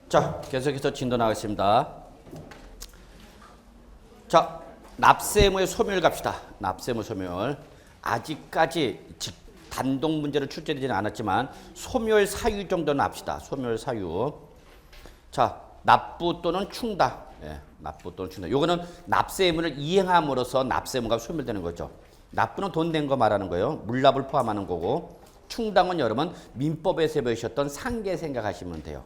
자, 계속해서 진도 나가겠습니다. 자, 납세의무의 소멸 갑시다. 납세의무 소멸. 아직까지 단독 문제로 출제되지는 않았지만 소멸 사유 정도는 합시다. 소멸 사유. 자, 납부 또는 충당. 예, 납부 또는 충당. 요거는 납세 의무를 이행함으로써 납세 의무가 소멸되는 거죠. 납부는 돈 낸 거 말하는 거예요. 물납을 포함하는 거고. 충당은 여러분 민법에서 배우셨던 상계 생각하시면 돼요.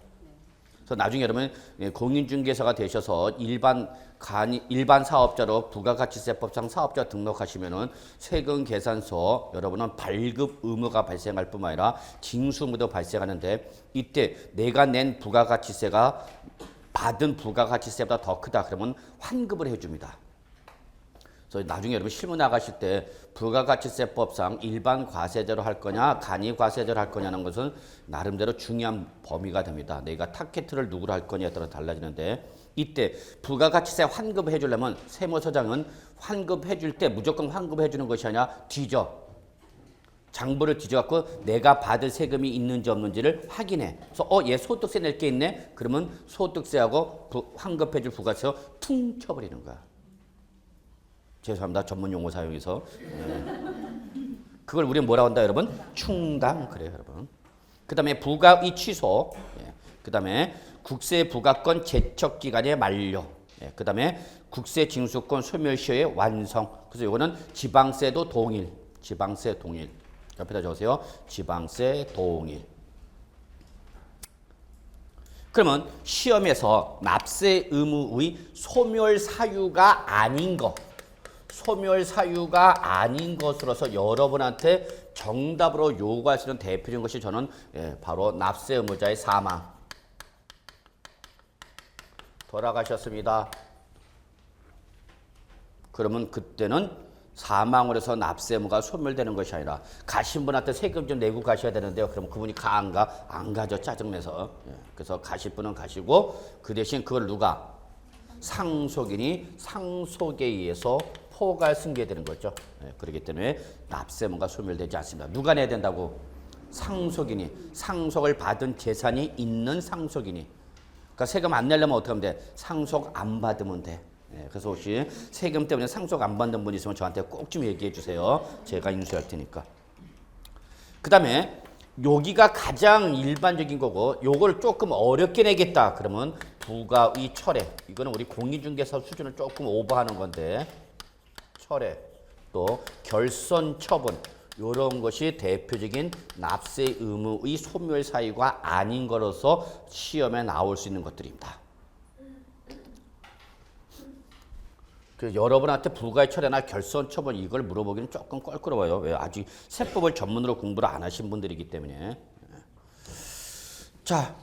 그래서 나중에 여러분 공인중개사가 되셔서 일반 사업자로 부가가치세법상 사업자 등록하시면은 세금 계산서 여러분은 발급 의무가 발생할 뿐만 아니라 징수 의무도 발생하는데 이때 내가 낸 부가가치세가 받은 부가가치세보다 더 크다 그러면 환급을 해줍니다. 그래서 나중에 여러분 실무 나가실 때 부가가치세법상 일반 과세제로 할 거냐 간이 과세제로 할 거냐는 것은 나름대로 중요한 범위가 됩니다. 내가 타겟을 누구로 할 거냐에 따라 달라지는데 이때 부가가치세 환급해 주려면 세무서장은 환급해 줄 때 무조건 환급해 주는 것이 아니라 장부를 뒤져갖고 내가 받을 세금이 있는지 없는지를 확인해. 그래서 얘 소득세 낼 게 있네? 그러면 소득세하고 환급해 줄 부가세로 퉁 쳐버리는 거야. 죄송합니다. 전문 용어 사용해서. 그걸 우리는 뭐라고 한다 여러분? 충당. 그래요 여러분. 그 다음에 부가의 취소. 그 다음에 국세 부가권 제척기간의 만료. 그 다음에 국세 징수권 소멸시효의 완성. 그래서 이거는 지방세도 동일. 지방세 동일. 옆에다 적으세요. 지방세 동일. 그러면 시험에서 납세 의무의 소멸 사유가 아닌 것. 소멸 사유가 아닌 것으로서 여러분한테 정답으로 요구할 수 있는 대표적인 것이 저는 바로 납세 의무자의 사망. 돌아가셨습니다. 그러면 그때는 사망을 해서 납세 의무가 소멸되는 것이 아니라 가신 분한테 세금 좀 내고 가셔야 되는데요. 그럼 그분이 안 가? 안 가죠. 짜증내서. 그래서 가실 분은 가시고 그 대신 그걸 누가? 상속인이 상속에 의해서 포괄 승계되는 거죠. 그렇기 때문에 납세 의무가 소멸되지 않습니다. 누가 내야 된다고? 상속인이. 상속을 받은 재산이 있는 상속인이. 그러니까 세금 안 내려면 어떻게 하면 돼? 상속 안 받으면 돼. 그래서 혹시 세금 때문에 상속 안 받는 분 있으면 저한테 꼭 좀 얘기해 주세요. 제가 인수할 테니까. 그 다음에 여기가 가장 일반적인 거고 요걸 조금 어렵게 내겠다. 그러면 부가의 철회. 이거는 우리 공인중개사 수준을 조금 오버하는 건데 철회 또 결손 처분 이런 것이 대표적인 납세 의무의 소멸 사유가 아닌 거로서 시험에 나올 수 있는 것들입니다. 여러분한테 부가의 철회나 결손 처분 이걸 물어보기는 조금 껄끄러워요. 왜? 아직 세법을 전문으로 공부를 안 하신 분들이기 때문에. 자,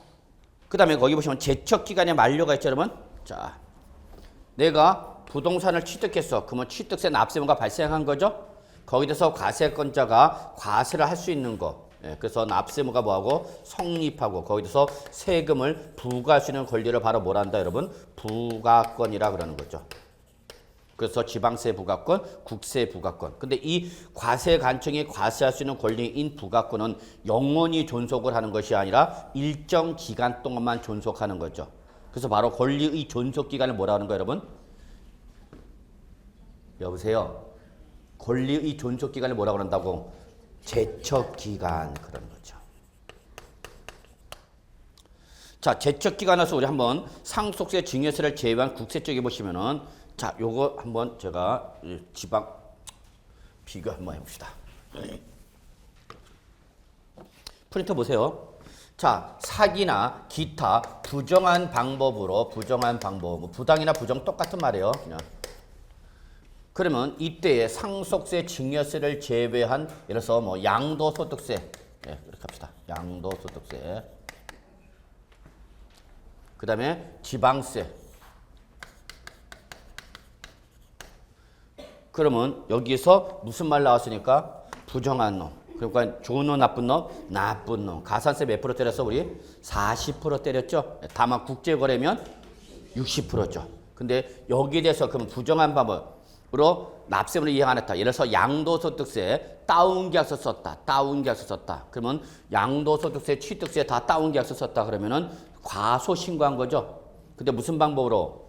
그 다음에 거기 보시면 제척기간의 만료가 있죠, 여러분. 자, 내가 부동산을 취득했어. 그러면 취득세 납세 의무가 발생한 거죠. 거기에 대해서 과세권자가 과세를 할 수 있는 거. 그래서 납세 의무가 뭐하고 성립하고 거기에 대해서 세금을 부과할 수 있는 권리를 바로 뭐라 한다, 여러분? 부가권이라 그러는 거죠. 그래서 지방세 부가권, 국세 부가권. 근데 이 과세 간청이 과세할 수 있는 권리인 부가권은 영원히 존속을 하는 것이 아니라 일정 기간 동안만 존속하는 거죠. 그래서 바로 권리의 존속 기간을 뭐라 하는 거예요, 여러분? 여보세요? 권리의 존속 기간을 뭐라고 한다고? 제척 기간 그런 거죠. 자, 제척 기간에서 우리 한번 상속세, 증여세를 제외한 국세 쪽에 보시면은 자, 요거 한번 제가 지방 비교 한번 해봅시다. 프린터 보세요. 자, 사기나 기타 부정한 방법으로 부당이나 부정 똑같은 말이에요. 그냥. 그러면 이때에 상속세, 증여세를 제외한 예를 들어서 뭐 양도소득세 이렇게 합시다. 양도소득세. 그 다음에 지방세. 그러면 여기서 무슨 말 나왔으니까 부정한 놈. 그러니까 좋은 놈, 나쁜 놈, 나쁜 놈. 가산세 몇 프로 때렸어 우리? 40% 때렸죠. 다만 국제거래면 60%죠. 근데 여기에 대해서 그럼 부정한 방법. 으로 납세물을 이행 안 했다. 예를 들어서 양도소득세 다운계약서 썼다. 다운계약서 썼다. 그러면 양도소득세, 취득세 다 다운계약서 썼다. 그러면은 과소신고한 거죠. 근데 무슨 방법으로?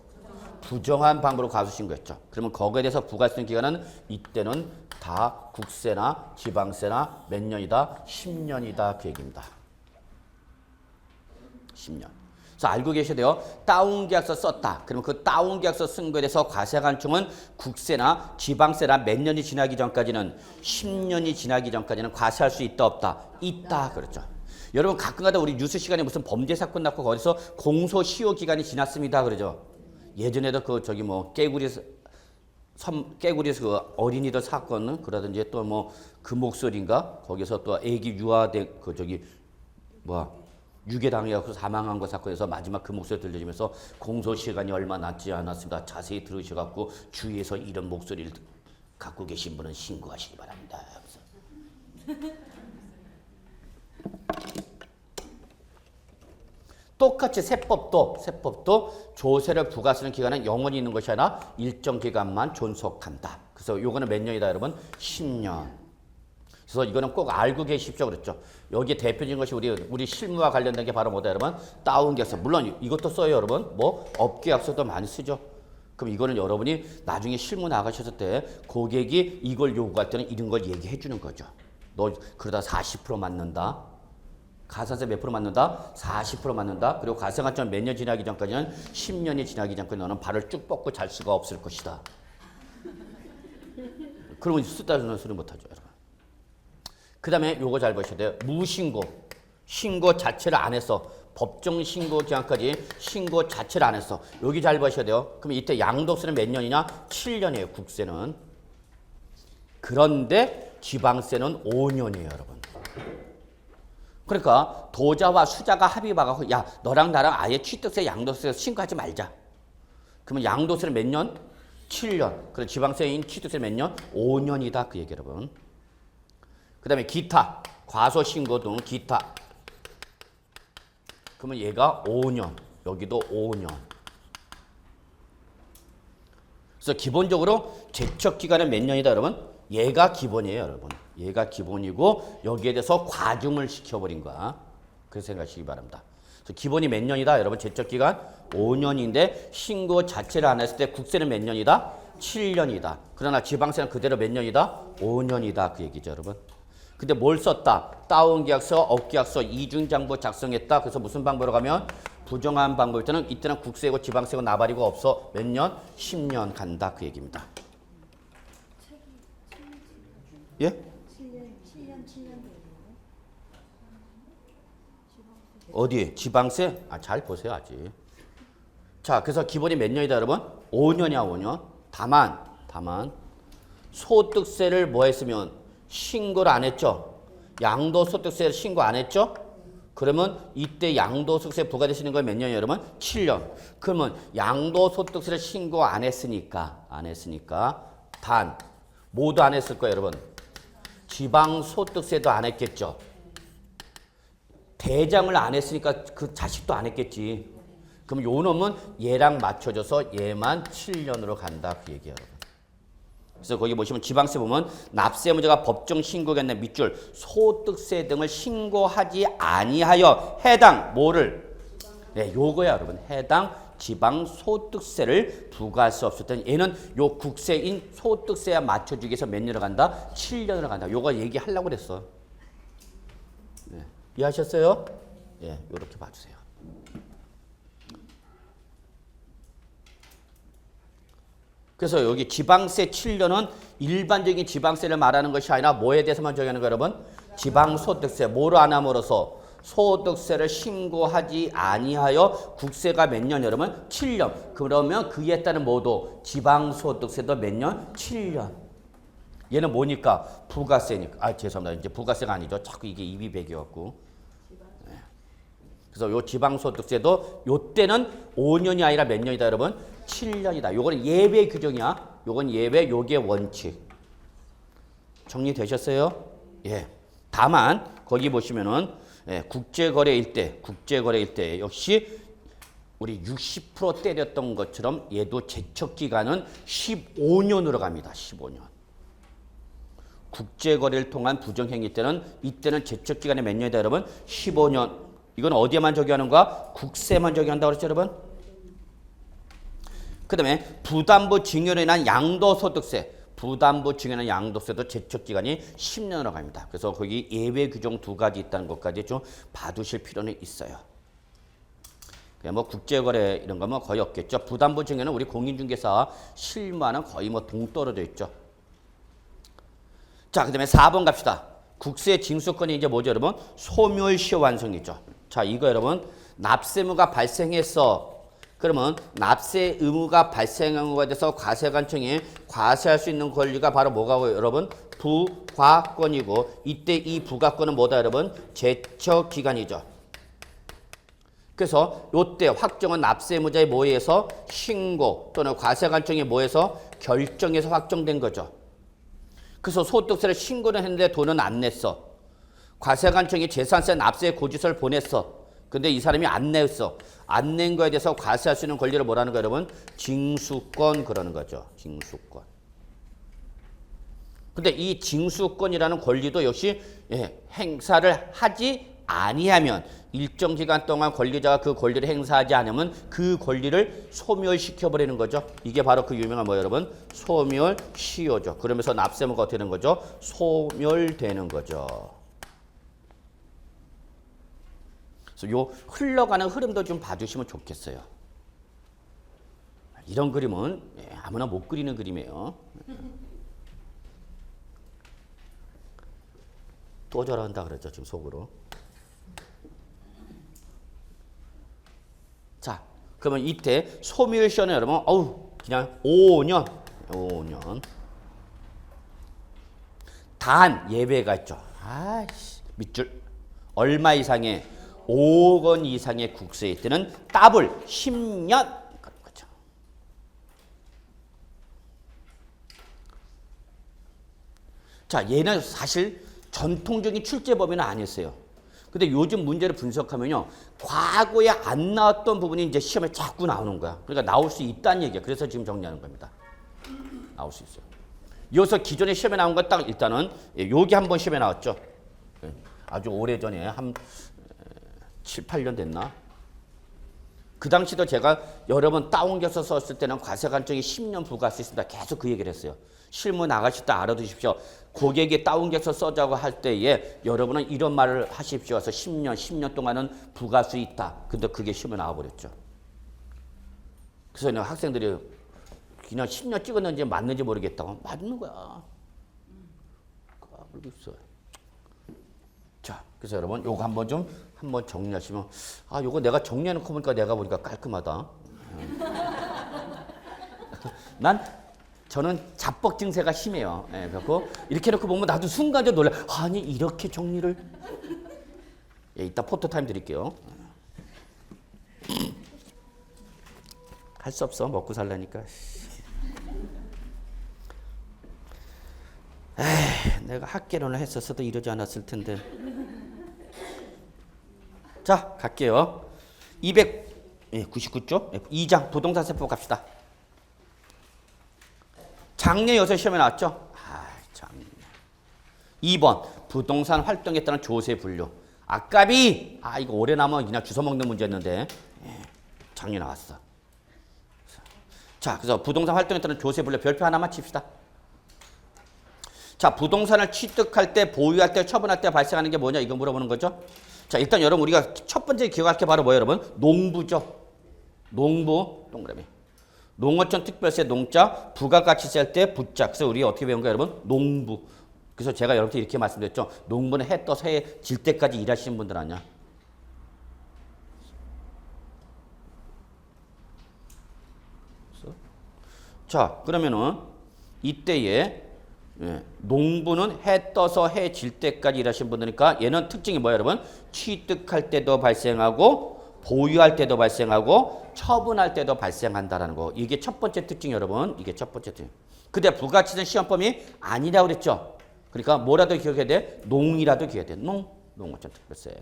부정한 방법으로 과소신고했죠. 그러면 거기에 대해서 부과할 수 있는 기간은 이때는 다 국세나 지방세나 몇 년이다? 10년이다. 그 얘기입니다. 10년. 그래서 알고 계셔야 돼요. 다운계약서 썼다. 그러면 그 다운계약서 쓴 거에 대해서 과세관청은 국세나 지방세나 몇 년이 지나기 전까지는 10년이 지나기 전까지는 과세할 수 있다 없다? 있다. 그렇죠. 여러분 가끔가다 우리 뉴스 시간에 무슨 범죄 사건 났고 거기서 공소시효 기간이 지났습니다. 그러죠. 예전에도 그 저기 뭐 깨구리에서 그 어린이들 사건 그러든지 또 뭐 그 목소리인가 거기서 또 애기 유아된 그 저기 뭐야 유괴 당해서 사망한 것 사건에서 마지막 그 목소리 들려주면서 공소 시간이 얼마 남지 않았습니다. 자세히 들으셔갖고 주위에서 이런 목소리를 갖고 계신 분은 신고하시기 바랍니다. 똑같이 세법도 조세를 부과하는 기간은 영원히 있는 것이 아니라 일정 기간만 존속한다. 그래서 요거는 몇 년이다 여러분? 10년. 그래서 이거는 꼭 알고 계십시오. 그랬죠. 여기에 대표적인 것이 우리 실무와 관련된 게 바로 뭐다 여러분? 다운계약서. 물론 이것도 써요 여러분. 뭐 업계약서도 많이 쓰죠. 그럼 이거는 여러분이 나중에 실무 나가셨을 때 고객이 이걸 요구할 때는 이런 걸 얘기해 주는 거죠. 너 그러다 40% 맞는다. 가산세 몇 프로 맞는다? 40% 맞는다. 그리고 가상관점 몇 년 지나기 전까지는 10년이 지나기 전까지 너는 발을 쭉 뻗고 잘 수가 없을 것이다. 그러면 쓰다는 소리 못하죠 여러분. 그 다음에 요거 잘 보셔야 돼요. 무신고. 신고 자체를 안 했어. 법정 신고 기한까지 신고 자체를 안 했어. 여기 잘 보셔야 돼요. 그럼 이때 양도세는 몇 년이냐? 7년이에요. 국세는. 그런데 지방세는 5년이에요. 여러분. 그러니까 도자와 수자가 합의 봐가지고 야 너랑 나랑 아예 취득세 양도세 신고하지 말자. 그러면 양도세는 몇 년? 7년. 그리고 지방세인 취득세 몇 년? 5년이다. 그 얘기 여러분. 그 다음에 기타, 과소신고 등 기타. 그러면 얘가 5년, 여기도 5년. 그래서 기본적으로 제척기간은 몇 년이다 여러분? 얘가 기본이에요 여러분. 얘가 기본이고 여기에 대해서 과중을 시켜버린 거야. 그렇게 생각하시기 바랍니다. 그래서 기본이 몇 년이다 여러분? 제척기간 5년인데 신고 자체를 안 했을 때 국세는 몇 년이다? 7년이다. 그러나 지방세는 그대로 몇 년이다? 5년이다. 그 얘기죠 여러분. 근데 뭘 썼다? 다운계약서, 업계약서 이중장부 작성했다. 그래서 무슨 방법으로 가면 부정한 방법일 때는 이때는 국세고 지방세고 나발이고 없어. 몇 년? 10년 간다. 그 얘기입니다. 예? 7년. 어디? 지방세? 잘 보세요 아직. 자, 그래서 기본이 몇 년이다 여러분? 5년이야 5년. 다만 소득세를 뭐 했으면 신고를 안 했죠. 양도소득세를 신고 안 했죠. 그러면 이때 양도소득세 부과되시는 거 몇 년이에요 여러분? 7년. 그러면 양도소득세를 신고 안 했으니까 단 뭐도 안 했을 거예요 여러분? 지방소득세도 안 했겠죠. 대장을 안 했으니까 그 자식도 안 했겠지. 그럼 요 놈은 얘랑 맞춰줘서 얘만 7년으로 간다. 그 얘기예요 여러분. 그래서 거기 보시면 지방세 보면 납세 문제가 법정 신고겠네 밑줄 소득세 등을 신고하지 아니하여 해당 뭐를 네 요거야 여러분. 해당 지방 소득세를 부과할 수 없을 때는 얘는 요 국세인 소득세에 맞춰주기 위해서 몇 년을 간다? 7년을 간다. 요거 얘기하려고 그랬어. 네. 이해하셨어요? 예, 요렇게 봐주세요. 그래서 여기 지방세 7년은 일반적인 지방세를 말하는 것이 아니라 뭐에 대해서만 적용하는 거예요, 여러분? 지방소득세. 뭐로 안 함으로써 소득세를 신고하지 아니하여 국세가 몇 년, 여러분? 7년. 그러면 그에 따른 뭐도 지방소득세도 몇 년? 7년. 얘는 뭐니까? 부가세니까. 죄송합니다. 이제 부가세가 아니죠. 자꾸 이게 입이 배겨갖고. 네. 그래서 요 지방소득세도 요 때는 5년이 아니라 몇 년이다, 여러분? 7년이다. 요거는 예외 규정이야. 요건 예외, 요게 원칙. 정리되셨어요? 예. 다만 거기 보시면은 국제거래일 때 역시 우리 60% 때렸던 것처럼 얘도 제척기간은 15년으로 갑니다. 15년. 국제거래를 통한 부정행위 때는 이때는 제척기간이 몇 년이다 여러분? 15년. 이건 어디에만 적용하는 거야? 국세만 적용한다고 그랬죠 여러분? 그 다음에 부담부 증여로 인한 양도소득세. 부담부 증여는 양도세도 제척기간이 10년으로 갑니다. 그래서 거기 예외 규정 두 가지 있다는 것까지 좀 봐두실 필요는 있어요. 뭐 국제거래 이런 거면 거의 없겠죠. 부담부 증여는 우리 공인중개사 실무와는 거의 뭐 동떨어져 있죠. 자, 그 다음에 4번 갑시다. 국세 징수권이 이제 뭐죠, 여러분? 소멸시 완성이죠. 자, 이거 여러분, 납세 의무가 발생했어. 그러면 납세 의무가 발생한 거에 대해서 과세관청이 과세할 수 있는 권리가 바로 뭐가고 여러분? 부과권이고, 이때 이 부과권은 뭐다, 여러분? 제척기간이죠. 그래서 요때 확정은 납세 의무자의 뭐에 의해서 신고 또는 과세관청의 뭐에서 결정해서 확정된 거죠. 그래서 소득세를 신고를 했는데 돈은 안 냈어. 과세관청이 재산세 납세 고지서를 보냈어. 근데 이 사람이 안 냈어. 안 낸 거에 대해서 과세할 수 있는 권리를 뭐라는 거예요, 여러분? 징수권 그러는 거죠. 징수권. 근데 이 징수권이라는 권리도 역시 행사를 하지 아니하면 일정 기간 동안 권리자가 그 권리를 행사하지 않으면 그 권리를 소멸시켜버리는 거죠. 이게 바로 그 유명한 뭐 여러분? 소멸시효죠. 그러면서 납세의무가 어떻게 되는 거죠? 소멸되는 거죠. 그래서 요 흘러가는 흐름도 좀 봐주시면 좋겠어요. 이런 그림은 아무나 못 그리는 그림이에요. 또 저런다 그랬죠, 지금 속으로. 자, 그러면 이때 소멸시효는 여러분, 그냥 5년. 단 예외가 있죠. 아이씨, 밑줄. 얼마 이상의 5억 원 이상의 국세일 때는 더블 10년 그런 거죠. 자, 얘는 사실 전통적인 출제 범위는 아니었어요. 근데 요즘 문제를 분석하면요, 과거에 안 나왔던 부분이 이제 시험에 자꾸 나오는 거야. 그러니까 나올 수 있다는 얘기야. 그래서 지금 정리하는 겁니다. 나올 수 있어요. 여기서 기존에 시험에 나온 건 딱 일단은 여기 한번 시험에 나왔죠. 아주 오래전에 한 7, 8년 됐나? 그 당시도 제가 여러 번 다운겨서 썼을 때는 과세관청이 10년 부과할 수 있습니다. 계속 그 얘기를 했어요. 실무 나가실 때 알아두십시오. 고객이 다운겨서 써자고 할 때에 여러분은 이런 말을 하십시오. 그래서 10년 동안은 부과할 수 있다. 근데 그게 시험에 나와버렸죠. 그래서 학생들이 그냥 10년 찍었는지 맞는지 모르겠다고. 맞는 거야. 모르겠어요. 자, 그래서 여러분 요거 한번 정리하시면, 요거 내가 정리해놓고 보니까 내가 보니까 깔끔하다. 저는 자뻑 증세가 심해요. 그래서 이렇게 해놓고 보면 나도 순간적으로 놀라. 아니 이렇게 정리를. 이따 포토타임 드릴게요. 할 수 없어, 먹고 살라니까. 내가 학개론을 했었어도 이러지 않았을 텐데. 자, 갈게요. 299쪽 2장 부동산세법 갑시다. 작년 여섯 시험에 나왔죠? 작년. 2번 부동산 활동에 따른 조세 분류. 아깝이 이거 오래 남아 그냥 주워 먹는 문제였는데 작년 나왔어. 자, 그래서 부동산 활동에 따른 조세 분류 별표 하나만 칩시다. 자, 부동산을 취득할 때, 보유할 때, 처분할 때 발생하는 게 뭐냐 이거 물어보는 거죠. 자, 일단 여러분 우리가 첫 번째 기억할 게 바로 뭐예요, 여러분? 농부죠. 농부 동그라미. 농어촌 특별세 농자, 부가가치세 할 때 부자. 그래서 우리 어떻게 배운 거예요, 여러분? 농부. 그래서 제가 여러분한테 이렇게 말씀드렸죠. 농부는 해 떠서 해 질 때까지 일하시는 분들 아니야. 자, 그러면은 이때에 농부는 해 떠서 해 질 때까지 일하시는 분들이니까 얘는 특징이 뭐예요, 여러분? 취득할 때도 발생하고 보유할 때도 발생하고 처분할 때도 발생한다라는 거. 이게 첫 번째 특징 여러분. 이게 첫 번째 특징. 근데 부가치는 시험범위 아니라고 그랬죠. 그러니까 뭐라도 기억해야 돼? 농이라도 기억해야 돼. 농어촌 특별세.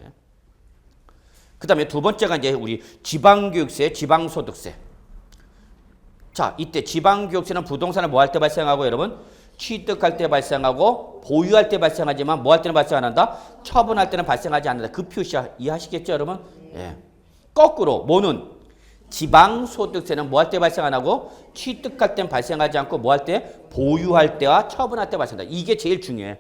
그 다음에 두 번째가 이제 우리 지방교육세, 지방소득세. 자, 이때 지방교육세는 부동산을 뭐 할 때 발생하고 여러분? 취득할 때 발생하고 보유할 때 발생하지만 뭐 할 때는 발생 안 한다? 처분할 때는 발생하지 않는다. 그 표시 이해하시겠죠, 여러분? 예. 거꾸로 뭐는 지방소득세는 뭐 할 때 발생 안 하고 취득할 때는 발생하지 않고 뭐 할 때? 보유할 때와 처분할 때 발생한다. 이게 제일 중요해.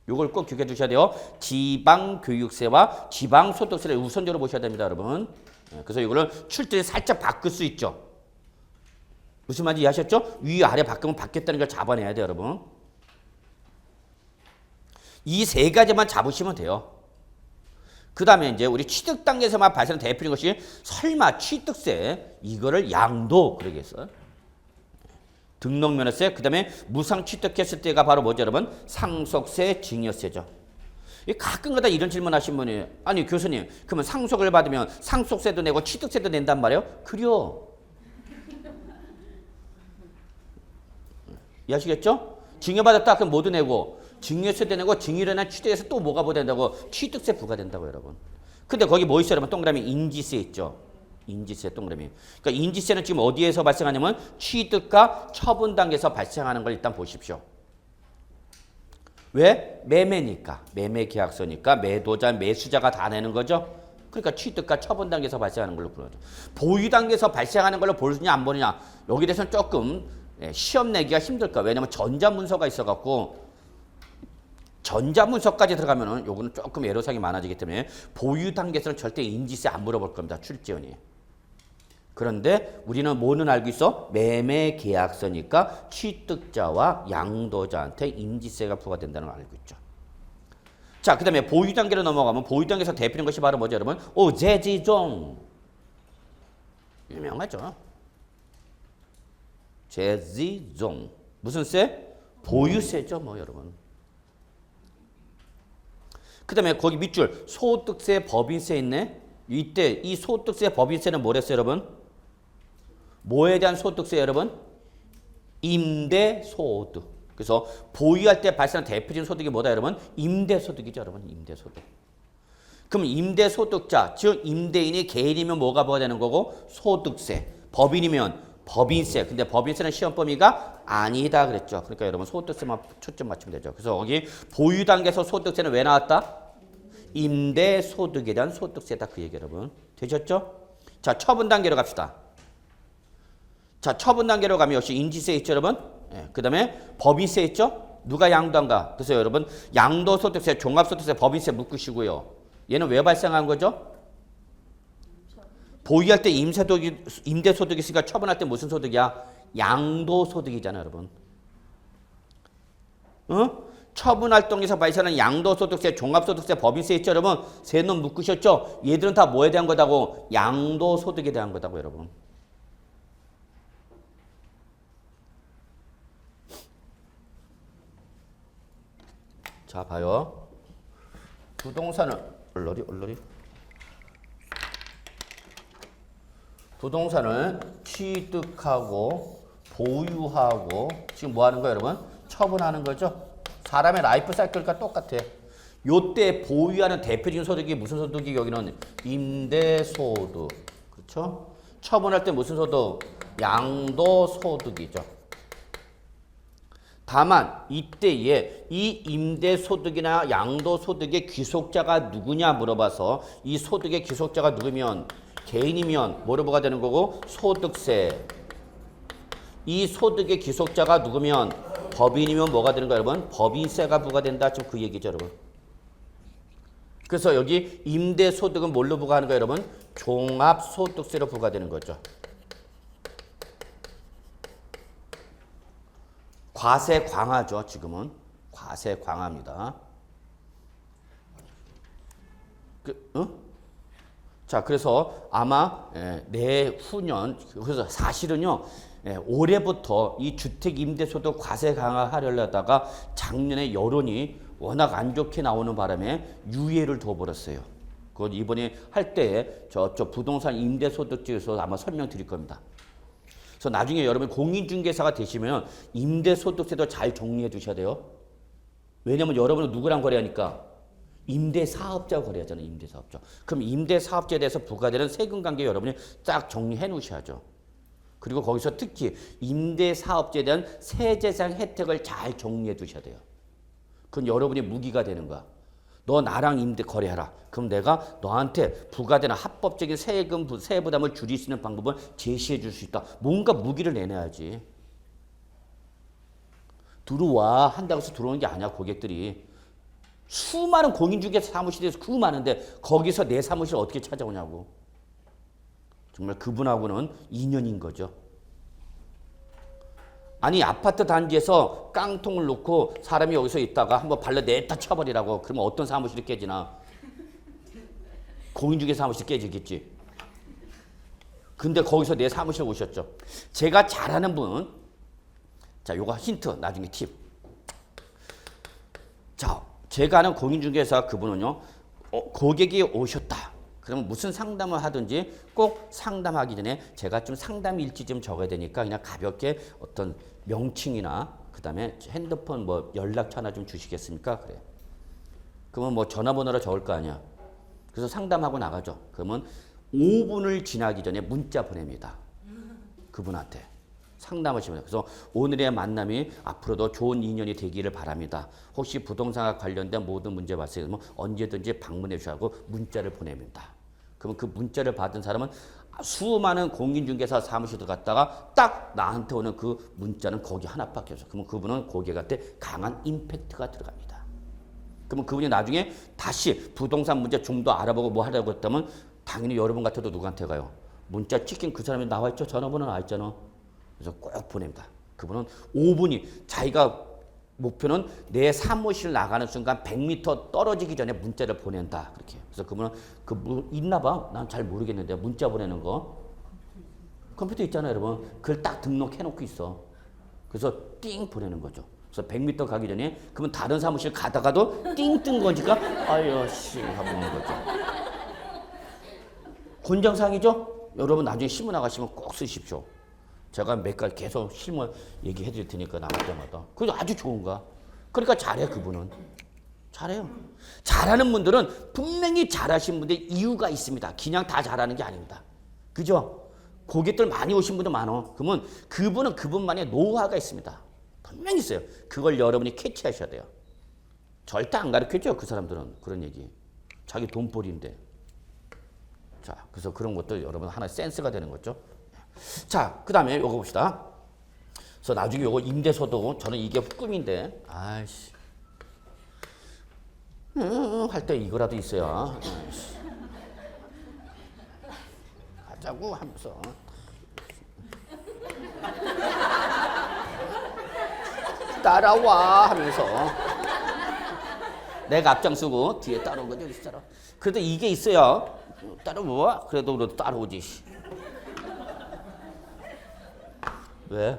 요걸 꼭 기억해 두셔야 돼요. 지방교육세와 지방소득세를 우선적으로 보셔야 됩니다, 여러분. 예. 그래서 이거를 출제에 살짝 바꿀 수 있죠. 무슨 말인지 이해하셨죠? 위아래 바꾸면 바뀌었다는 걸 잡아내야 돼요, 여러분. 이 세 가지만 잡으시면 돼요. 그 다음에 이제 우리 취득 단계에서만 발생하는 대표적인 것이 설마 취득세, 이거를 양도 그러겠어요. 등록면허세, 그 다음에 무상 취득했을 때가 바로 뭐죠, 여러분? 상속세, 증여세죠. 가끔가다 이런 질문 하신 분이 아니 교수님, 그러면 상속을 받으면 상속세도 내고 취득세도 낸단 말이에요? 그래요. 이해하시겠죠? 증여받았다 그럼 모두 내고 증여세도 내고 증여료나 취득에서 또 뭐가 부과된다고? 취득세 부과된다고 여러분. 근데 거기 뭐 있어요 여러분? 동그라미 인지세 있죠. 인지세 동그라미. 그러니까 인지세는 지금 어디에서 발생하냐면 취득과 처분 단계에서 발생하는 걸 일단 보십시오. 왜? 매매니까. 매매 계약서니까 매도자, 매수자가 다 내는 거죠. 그러니까 취득과 처분 단계에서 발생하는 걸로 보여죠. 보유 단계에서 발생하는 걸로 보느냐 안 보느냐 여기 대해서는 조금 시험 내기가 힘들 거야. 왜냐면 전자문서가 있어갖고 전자문서까지 들어가면은 요거는 조금 애로사항이 많아지기 때문에 보유 단계에서는 절대 인지세 안 물어볼 겁니다. 출제원이. 그런데 우리는 뭐는 알고 있어? 매매 계약서니까 취득자와 양도자한테 인지세가 부과된다는 걸 알고 있죠. 자, 그 다음에 보유 단계로 넘어가면 보유 단계에서 대표적인 것이 바로 뭐죠, 여러분? 제지종. 유명하죠. 제지종. 무슨 세? 보유세죠, 뭐, 여러분. 그 다음에 거기 밑줄 소득세, 법인세 있네. 이때 이 소득세, 법인세는 뭐랬어요, 여러분? 뭐에 대한 소득세, 여러분? 임대소득. 그래서 보유할 때 발생하는 대표적인 소득이 뭐다, 여러분? 임대소득이죠, 여러분. 임대소득. 그럼 임대소득자, 즉 임대인이 개인이면 뭐가 부과되는 거고? 소득세. 법인이면 법인세. 근데 법인세는 시험 범위가 아니다 그랬죠. 그러니까 여러분 소득세만 초점 맞추면 되죠. 그래서 여기 보유 단계에서 소득세는 왜 나왔다? 임대소득에 대한 소득세다 그 얘기 여러분. 되셨죠? 자, 처분 단계로 갑시다. 자, 처분 단계로 가면 역시 인지세 있죠, 여러분? 예, 그 다음에 법인세 있죠? 누가 양도한가? 그래서 여러분 양도소득세, 종합소득세, 법인세 묶으시고요. 얘는 왜 발생한 거죠? 보유할 때 임대소득이 있으니까 처분할 때 무슨 소득이야? 양도소득이잖아요, 여러분. 처분활동에서 발생하는 양도소득세, 종합소득세, 법인세 있죠, 여러분? 세 놈 묶으셨죠? 얘들은 다 뭐에 대한 거다고? 양도소득에 대한 거다고, 여러분. 자, 봐요. 부동산을 얼러리 부동산을 취득하고 보유하고 지금 뭐 하는 거예요, 여러분? 처분하는 거죠. 사람의 라이프 사이클과 똑같아. 요때 보유하는 대표적인 소득이 무슨 소득이 여기는 임대소득. 그렇죠? 처분할 때 무슨 소득? 양도소득이죠. 다만 이때에 이 임대소득이나 양도소득의 귀속자가 누구냐 물어봐서 이 소득의 귀속자가 누구면 개인이면 뭐로 부과되는 거고? 소득세. 이 소득의 귀속자가 누구면 법인이면 뭐가 되는 거야, 여러분? 법인세가 부과된다. 지금 그 얘기죠, 여러분. 그래서 여기 임대소득은 뭘로 부과하는 거야, 여러분? 종합소득세로 부과되는 거죠. 과세 강화죠, 지금은. 과세 강화입니다. 자, 그래서 아마 내후년, 그래서 사실은요, 올해부터 이 주택 임대소득 과세 강화하려다가 작년에 여론이 워낙 안 좋게 나오는 바람에 유예를 둬버렸어요. 그건 이번에 할 때 저쪽 부동산 임대소득지에서 아마 설명드릴 겁니다. 그래서 나중에 여러분 공인중개사가 되시면 임대소득세도 잘 정리해 두셔야 돼요. 왜냐면 여러분은 누구랑 거래하니까? 임대사업자 거래하잖아요. 임대사업자. 그럼 임대사업자에 대해서 부과되는 세금관계 여러분이 딱 정리해 놓으셔야죠. 그리고 거기서 특히 임대사업자에 대한 세제상 혜택을 잘 정리해 두셔야 돼요. 그건 여러분의 무기가 되는 거야. 너 나랑 임대 거래하라. 그럼 내가 너한테 부과되는 합법적인 세금, 세부담을 줄일 수 있는 방법을 제시해 줄 수 있다. 뭔가 무기를 내놔야지. 들어와 한다고 해서 들어오는 게 아니야. 고객들이. 수많은 공인중개사 사무실에서 그 많은데 거기서 내 사무실 어떻게 찾아오냐고. 정말 그분하고는 인연인 거죠. 아니 아파트 단지에서 깡통을 놓고 사람이 여기서 있다가 한번 발로 냈다 쳐버리라고. 그러면 어떤 사무실이 깨지나. 공인중개사 사무실 깨지겠지. 근데 거기서 내 사무실 오셨죠. 제가 잘 아는 분. 자, 요거 힌트 나중에 팁. 자, 제가 아는 공인중개사 그분은요. 고객이 오셨다. 그러면 무슨 상담을 하든지 꼭 상담하기 전에 제가 좀 상담 일지 좀 적어야 되니까 그냥 가볍게 어떤 명칭이나 그다음에 핸드폰 뭐 연락처 하나 좀 주시겠습니까? 그래. 그러면 뭐 전화번호를 적을 거 아니야. 그래서 상담하고 나가죠. 그러면 5분을 지나기 전에 문자 보냅니다. 그분한테. 상담하시면. 그래서 오늘의 만남이 앞으로도 좋은 인연이 되기를 바랍니다. 혹시 부동산과 관련된 모든 문제 발생하면 언제든지 방문해 주시고 문자를 보냅니다. 그러면 그 문자를 받은 사람은 수많은 공인중개사 사무실에 갔다가 딱 나한테 오는 그 문자는 거기 하나밖에 없어요. 그러면 그분은 고객한테 강한 임팩트가 들어갑니다. 그러면 그분이 나중에 다시 부동산 문제 좀 더 알아보고 뭐 하려고 했다면 당연히 여러분 같아도 누구한테 가요? 문자 찍힌 그 사람이 나와 있죠? 전화번호 나와 있잖아. 그래서 꼭 보냅니다. 그분은 5분이 자기가 목표는 내 사무실 나가는 순간 100m 떨어지기 전에 문자를 보낸다. 그렇게. 그래서 그분은 있나 봐. 난 잘 모르겠는데 문자 보내는 거. 컴퓨터 있잖아요, 여러분. 그걸 딱 등록해 놓고 있어. 그래서 띵 보내는 거죠. 그래서 100m 가기 전에 그러면 다른 사무실 가다가도 띵 뜬 거니까 아유 씨 하고 오는 거죠. 권장사항이죠? 여러분 나중에 신문 나가시면 꼭 쓰십시오. 제가 몇 가지 계속 실무 얘기해 드릴 테니까 나갈 때마다. 그게 아주 좋은가. 그러니까 잘해 그분은. 잘해요. 잘하는 분들은 분명히 잘하신 분들 이유가 있습니다. 그냥 다 잘하는 게 아닙니다. 그죠? 고객들 많이 오신 분들 많어. 그러면 그분은 그분만의 노하우가 있습니다. 분명히 있어요. 그걸 여러분이 캐치하셔야 돼요. 절대 안 가르쳐줘요. 그 사람들은 그런 얘기. 자기 돈벌이인데. 자, 그래서 그런 것도 여러분 하나의 센스가 되는 거죠. 자, 그 다음에 요거 봅시다. 그래서 나중에 요거 임대소득, 저는 이게 꿈인데, 아이씨. 할 때 이거라도 있어야. 아이씨. 가자고 하면서. 따라와 하면서. 내가 앞장서고 뒤에 따라오고 여기 따라. 그래도 이게 있어야 따라와. 그래도 따라오지. 왜?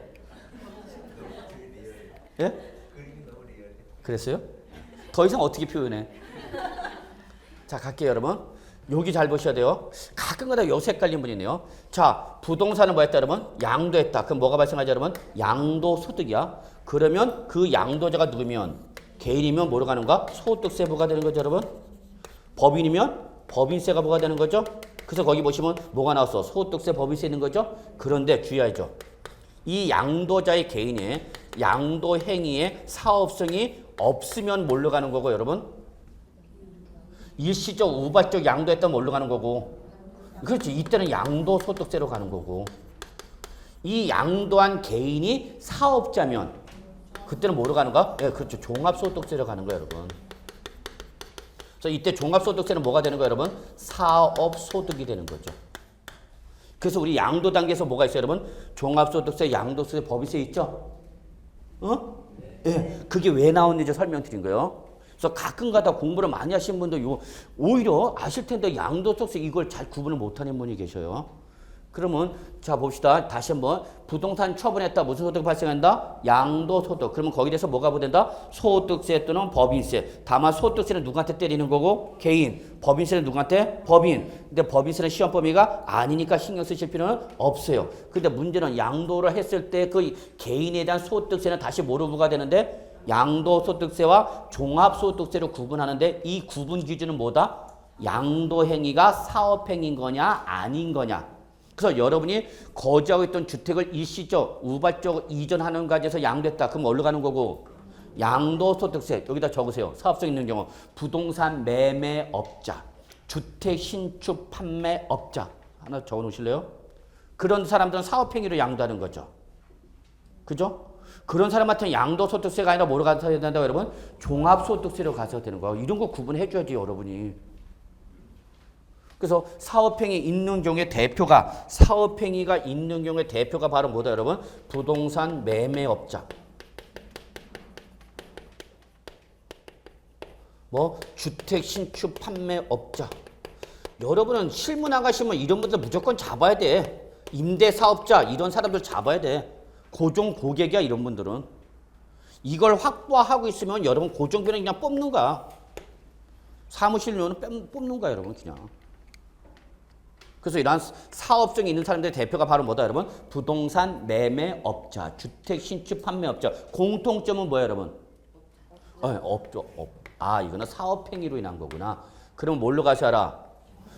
예? 그랬어요? 더 이상 어떻게 표현해? 자, 갈게요, 여러분. 여기 잘 보셔야 돼요. 가끔가다 요새 헷갈린 분이 있네요. 자, 부동산은 뭐 했다, 여러분? 양도했다. 그럼 뭐가 발생하죠, 여러분? 양도소득이야. 그러면 그 양도자가 누구면? 개인이면 뭐로 가는가? 소득세부가 되는 거죠, 여러분? 법인이면 법인세가 뭐가 되는 거죠? 그래서 거기 보시면 뭐가 나왔어? 소득세, 법인세 있는 거죠? 그런데 주의하죠. 이 양도자의 개인의 양도 행위의 사업성이 없으면 뭘로 가는 거고 여러분? 일시적 우발적 양도했다면 뭘로 가는 거고? 그렇지. 이때는 양도소득세로 가는 거고. 이 양도한 개인이 사업자면 그때는 뭐로 가는가? 네, 그렇죠. 종합소득세로 가는 거예요, 여러분. 그래서 이때 종합소득세는 뭐가 되는 거예요, 여러분? 사업소득이 되는 거죠. 그래서 우리 양도 단계에서 뭐가 있어요, 여러분? 종합소득세, 양도세, 법인세 있죠? 어? 예. 네. 그게 왜 나오는지 설명드린 거예요. 그래서 가끔 가다 공부를 많이 하신 분들 오히려 아실 텐데 양도소득세 이걸 잘 구분을 못하는 분이 계셔요. 그러면 자 봅시다. 다시 한번 부동산 처분했다. 무슨 소득이 발생한다? 양도소득. 그러면 거기에 대해서 뭐가 부된다? 소득세 또는 법인세. 다만 소득세는 누구한테 때리는 거고? 개인. 법인세는 누구한테? 법인. 근데 법인세는 시험 범위가 아니니까 신경 쓰실 필요는 없어요. 근데 문제는 양도를 했을 때 그 개인에 대한 소득세는 다시 뭐로 부과되는데? 양도소득세와 종합소득세로 구분하는데 이 구분 기준은 뭐다? 양도행위가 사업행위인 거냐 아닌 거냐. 그래서 여러분이 거주하고 있던 주택을 일시적, 우발적으로 이전하는 과정에서 양도했다. 그럼 어디로 가는 거고? 양도소득세 여기다 적으세요. 사업성 있는 경우 부동산 매매업자, 주택 신축 판매업자 하나 적어놓으실래요? 그런 사람들은 사업행위로 양도하는 거죠. 그죠? 그런 사람한테는 양도소득세가 아니라 뭐로 가서 해야 된다고 여러분? 종합소득세로 가서 되는 거예요. 이런 거 구분해 줘야지 여러분이. 그래서 사업행위 있는 경우의 대표가 사업행위가 있는 경우의 대표가 바로 뭐다 여러분? 부동산 매매업자. 뭐 주택 신축 판매업자. 여러분은 실무 나가시면 이런 분들 무조건 잡아야 돼. 임대사업자 이런 사람들 잡아야 돼. 고정 고객이야 이런 분들은. 이걸 확보하고 있으면 여러분 고정비는 그냥 뽑는 거야. 사무실료는 뽑는 거야 여러분 그냥. 그래서 이러한 사업성이 있는 사람들의 대표가 바로 뭐다 여러분? 부동산 매매업자, 주택 신축 판매업자. 공통점은 뭐야 여러분? 없죠. 아 이거는 사업행위로 인한 거구나. 그럼 뭘로 가셔라?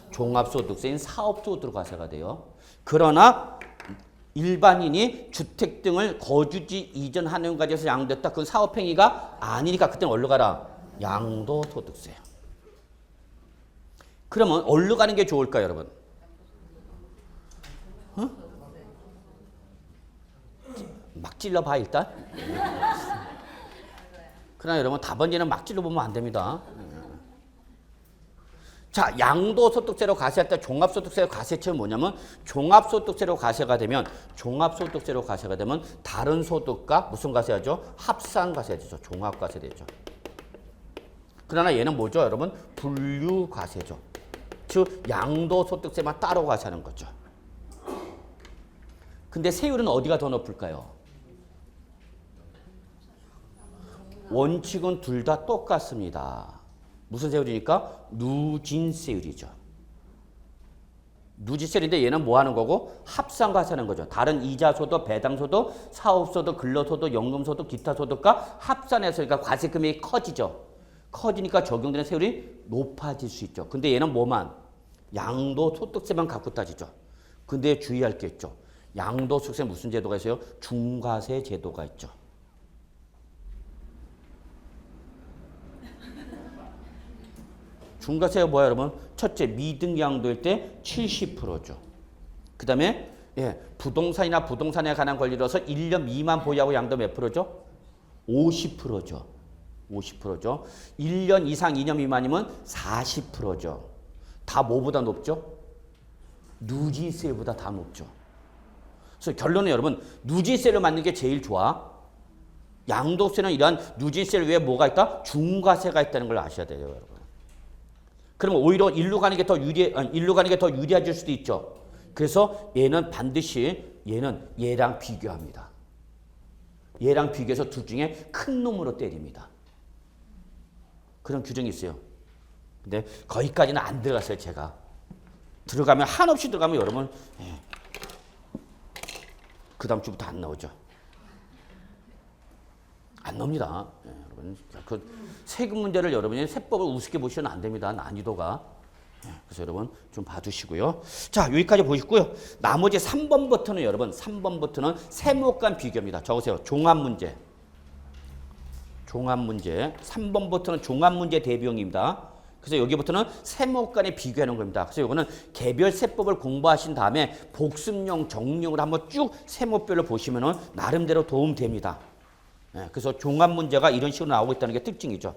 종합소득세인 사업소득으로 가셔야 돼요. 그러나 일반인이 주택 등을 거주지 이전하는 과정에서 양도했다. 그건 사업행위가 아니니까 그때는 어디로 가라? 양도소득세. 그러면 어디로 가는 게 좋을까요 여러분? 막 찔러봐 일단. 그러나 여러분 답안지는 막 찔러보면 안 됩니다. 자, 양도소득세로 과세할 때 종합소득세로 과세처는 뭐냐면 종합소득세로 과세가 되면 다른 소득과 무슨 과세하죠? 합산과세되죠. 종합과세되죠. 그러나 얘는 뭐죠 여러분? 분류과세죠. 즉 양도소득세만 따로 과세하는 거죠. 근데 세율은 어디가 더 높을까요? 원칙은 둘 다 똑같습니다. 무슨 세율이니까? 누진세율이죠. 누진세율인데 얘는 뭐 하는 거고? 합산과세하는 거죠. 다른 이자소득, 배당소득, 사업소득, 근로소득, 연금소득, 기타소득과 합산해서 그러니까 과세금액이 커지죠. 커지니까 적용되는 세율이 높아질 수 있죠. 근데 얘는 뭐만? 양도소득세만 갖고 따지죠. 근데 주의할 게 있죠. 양도소득세 무슨 제도가 있어요? 중과세 제도가 있죠. 중과세가 뭐야 여러분? 첫째 미등양도일 때 70%죠. 그 다음에 부동산이나 부동산에 관한 권리로서 1년 미만 보유하고 양도 몇 프로죠? 50%죠. 50%죠. 1년 이상 2년 미만이면 40%죠. 다 뭐보다 높죠? 누진세보다 다 높죠. 그래서 결론은 여러분 누진세를 맞는 게 제일 좋아. 양도세는 이러한 누진세를 위해 뭐가 있다? 중과세가 있다는 걸 아셔야 돼요 여러분. 그러면 오히려 일로 가는 게 더 유리해질 수도 있죠. 그래서 얘는 반드시 얘랑 비교합니다. 얘랑 비교해서 둘 중에 큰 놈으로 때립니다. 그런 규정이 있어요. 근데 거기까지는 안 들어갔어요 제가. 들어가면 한없이 들어가면 여러분 그 다음 주부터 안 나오죠. 안 나옵니다. 여러분 그 세금 문제를 여러분이 세법을 우습게 보시면 안 됩니다. 난이도가. 그래서 여러분 좀 봐주시고요. 자 여기까지 보시고요. 나머지 3번부터는 여러분 3번부터는 세목간 비교입니다. 적으세요. 종합문제. 3번부터는 종합문제 대비용입니다. 그래서 여기부터는 세목간에 비교하는 겁니다. 그래서 이거는 개별 세법을 공부하신 다음에 복습용, 정용을 한번 쭉 세목별로 보시면은 나름대로 도움됩니다. 그래서 종합문제가 이런 식으로 나오고 있다는 게 특징이죠.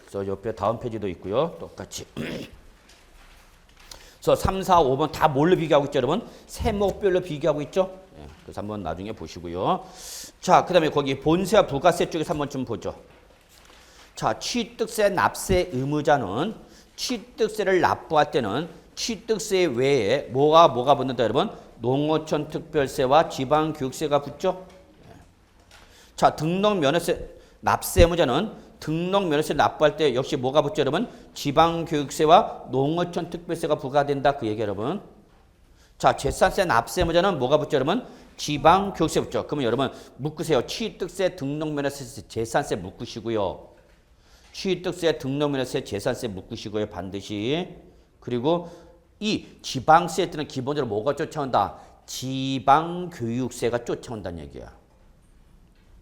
그래서 옆에 다음 페이지도 있고요. 똑같이. 그래서 3, 4, 5번 다 뭘로 비교하고 있죠, 여러분? 세목별로 비교하고 있죠? 그래서 한번 나중에 보시고요. 자, 그 다음에 거기 본세와 부가세 쪽에서 한번 좀 보죠. 자, 취득세 납세 의무자는 취득세를 납부할 때는 취득세 외에 뭐가 붙는다, 여러분? 농어촌 특별세와 지방교육세가 붙죠? 자, 등록면허세 납세 의무자는 등록면허세를 납부할 때 역시 뭐가 붙죠, 여러분? 지방교육세와 농어촌 특별세가 부과된다. 그 얘기 여러분. 자, 재산세 납세 의무자는 뭐가 붙죠, 여러분? 지방교육세 붙죠. 그러면 여러분 묶으세요. 취득세, 등록면허세, 재산세 묶으시고요. 취득세, 등록면허세, 재산세 묶으시고요. 반드시. 그리고 이 지방세에 뜨는 기본적으로 뭐가 쫓아온다? 지방교육세가 쫓아온다는 얘기야.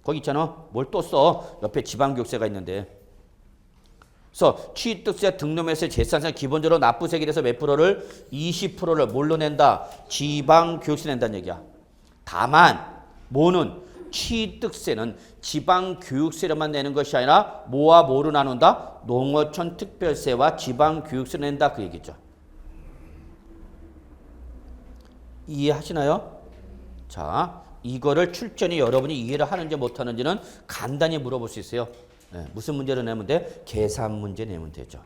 거기 있잖아. 뭘 또 써? 옆에 지방교육세가 있는데. 그래서 취득세, 등록면허세, 재산세 기본적으로 납부세액에 대해서 몇 프로를? 20%를 뭘로 낸다? 지방교육세 낸다는 얘기야. 다만 뭐는 취득세는 지방교육세로만 내는 것이 아니라 뭐와 뭐로 나눈다? 농어촌 특별세와 지방교육세를 낸다 그 얘기죠. 이해하시나요? 자, 이거를 출전이 여러분이 이해를 하는지 못하는지는 간단히 물어볼 수 있어요. 네, 무슨 문제를 내면 돼? 계산 문제 내면 되죠.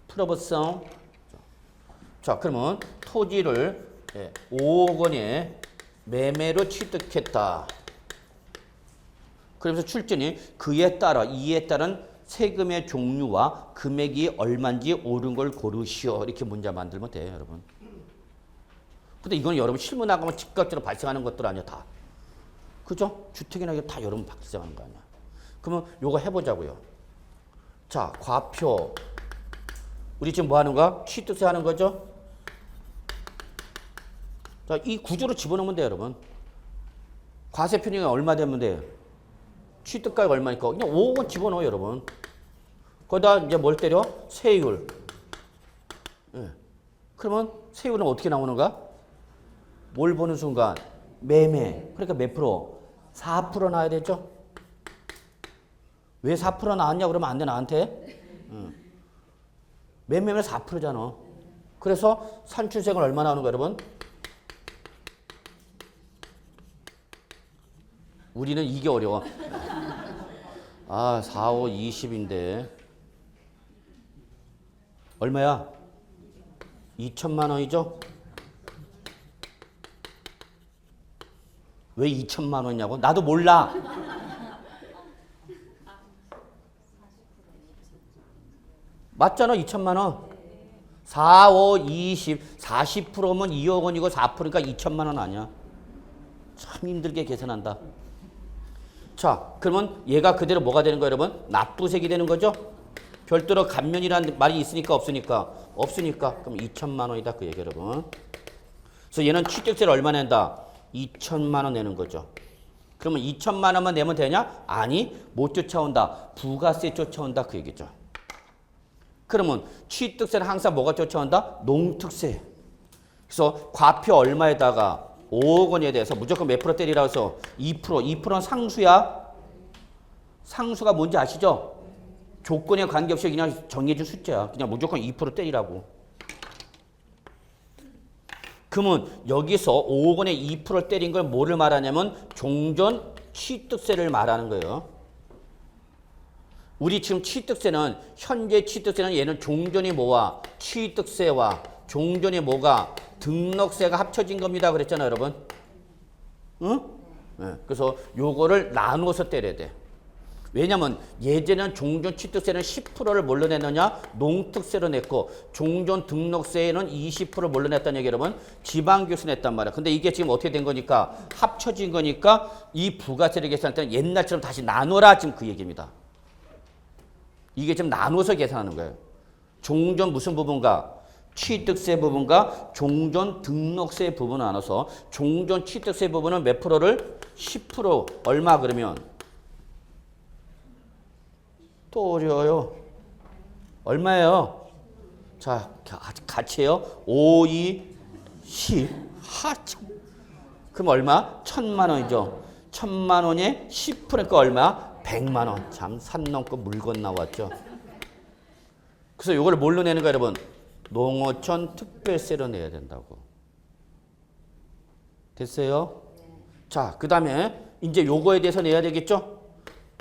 풀어보세요. 자, 그러면 토지를 5억 원에 매매로 취득했다. 그러면서 출전이 그에 따라 이에 따른 세금의 종류와 금액이 얼마인지 옳은 걸 고르시오. 이렇게 문제 만들면 돼요, 여러분. 근데 이건 여러분 실무 나가면 즉각적으로 발생하는 것들 아니야, 다. 그죠? 주택이나 이게 다 여러분 발생하는 거 아니야. 그러면 요거 해보자고요. 자, 과표. 우리 지금 뭐 하는 거야? 취득세 하는 거죠? 자, 이 구조로 집어넣으면 돼요, 여러분. 과세 편익이 얼마 되면 돼요? 취득가가 얼마니까? 그냥 5억 원 집어넣어요, 여러분. 거기다 이제 뭘 때려? 세율. 예. 그러면 세율은 어떻게 나오는가? 뭘 보는 순간? 매매. 그러니까 몇 프로? 4% 나와야 되죠? 왜 4% 나왔냐 그러면 안 돼, 나한테? 매매면 4%잖아. 그래서 산출세가 얼마 나오는 거야, 여러분? 우리는 이게 어려워. 아, 4, 5, 20인데. 얼마야? 2천만 원이죠? 왜 2천만 원이냐고? 나도 몰라. 맞잖아, 2천만 원. 4, 5, 20, 40%면 2억 원이고 4%니까 2천만 원 아니야. 참 힘들게 계산한다. 자, 그러면 얘가 그대로 뭐가 되는 거예요, 여러분? 납부세액이 되는 거죠? 별도로 감면이라는 말이 있으니까 없으니까? 없으니까. 그럼 2천만 원이다 그 얘기 여러분. 그래서 얘는 취득세를 얼마 낸다? 2천만 원 내는 거죠. 그러면 2천만 원만 내면 되냐? 아니, 못 쫓아온다. 부가세 쫓아온다 그 얘기죠. 그러면 취득세는 항상 뭐가 쫓아온다? 농특세. 그래서 과표 얼마에다가 5억 원에 대해서 무조건 몇 프로 때리라고 해서 2%. 2%는 상수야. 상수가 뭔지 아시죠? 조건에 관계없이 그냥 정해진 숫자야. 그냥 무조건 2% 때리라고. 그러면 여기서 5억 원에 2%를 때린 걸 뭐를 말하냐면 종전 취득세를 말하는 거예요. 우리 지금 취득세는 현재 취득세는 얘는 종전이 뭐와 취득세와 종전이 뭐가 등록세가 합쳐진 겁니다. 그랬잖아요, 여러분. 응? 네. 그래서 요거를 나누어서 때려야 돼. 왜냐면 예전에는 종전 취득세는 10%를 뭘로 냈느냐? 농특세로 냈고 종전 등록세에는 20%를 뭘로 냈다는 얘기 여러분? 지방교세 냈단 말이야. 근데 이게 지금 어떻게 된 거니까? 합쳐진 거니까 이 부가세를 계산할 때는 옛날처럼 다시 나눠라 지금 그 얘기입니다. 이게 지금 나눠서 계산하는 거예요. 종전 무슨 부분과 취득세 부분과 종전 등록세 부분을 나눠서 종전 취득세 부분은 몇 프로를? 10% 얼마 그러면? 또 어려워요. 얼마예요? 자, 같이 해요. 5, 2, 10. 하, 그럼 얼마? 1,000만 원이죠. 1,000만 원에 10%가 얼마? 100만 원. 참 산 넘고 물건 나왔죠. 그래서 이걸 뭘로 내는 거야, 여러분? 농어촌 특별세로 내야 된다고. 됐어요? 자, 그 다음에 이제 요거에 대해서 내야 되겠죠?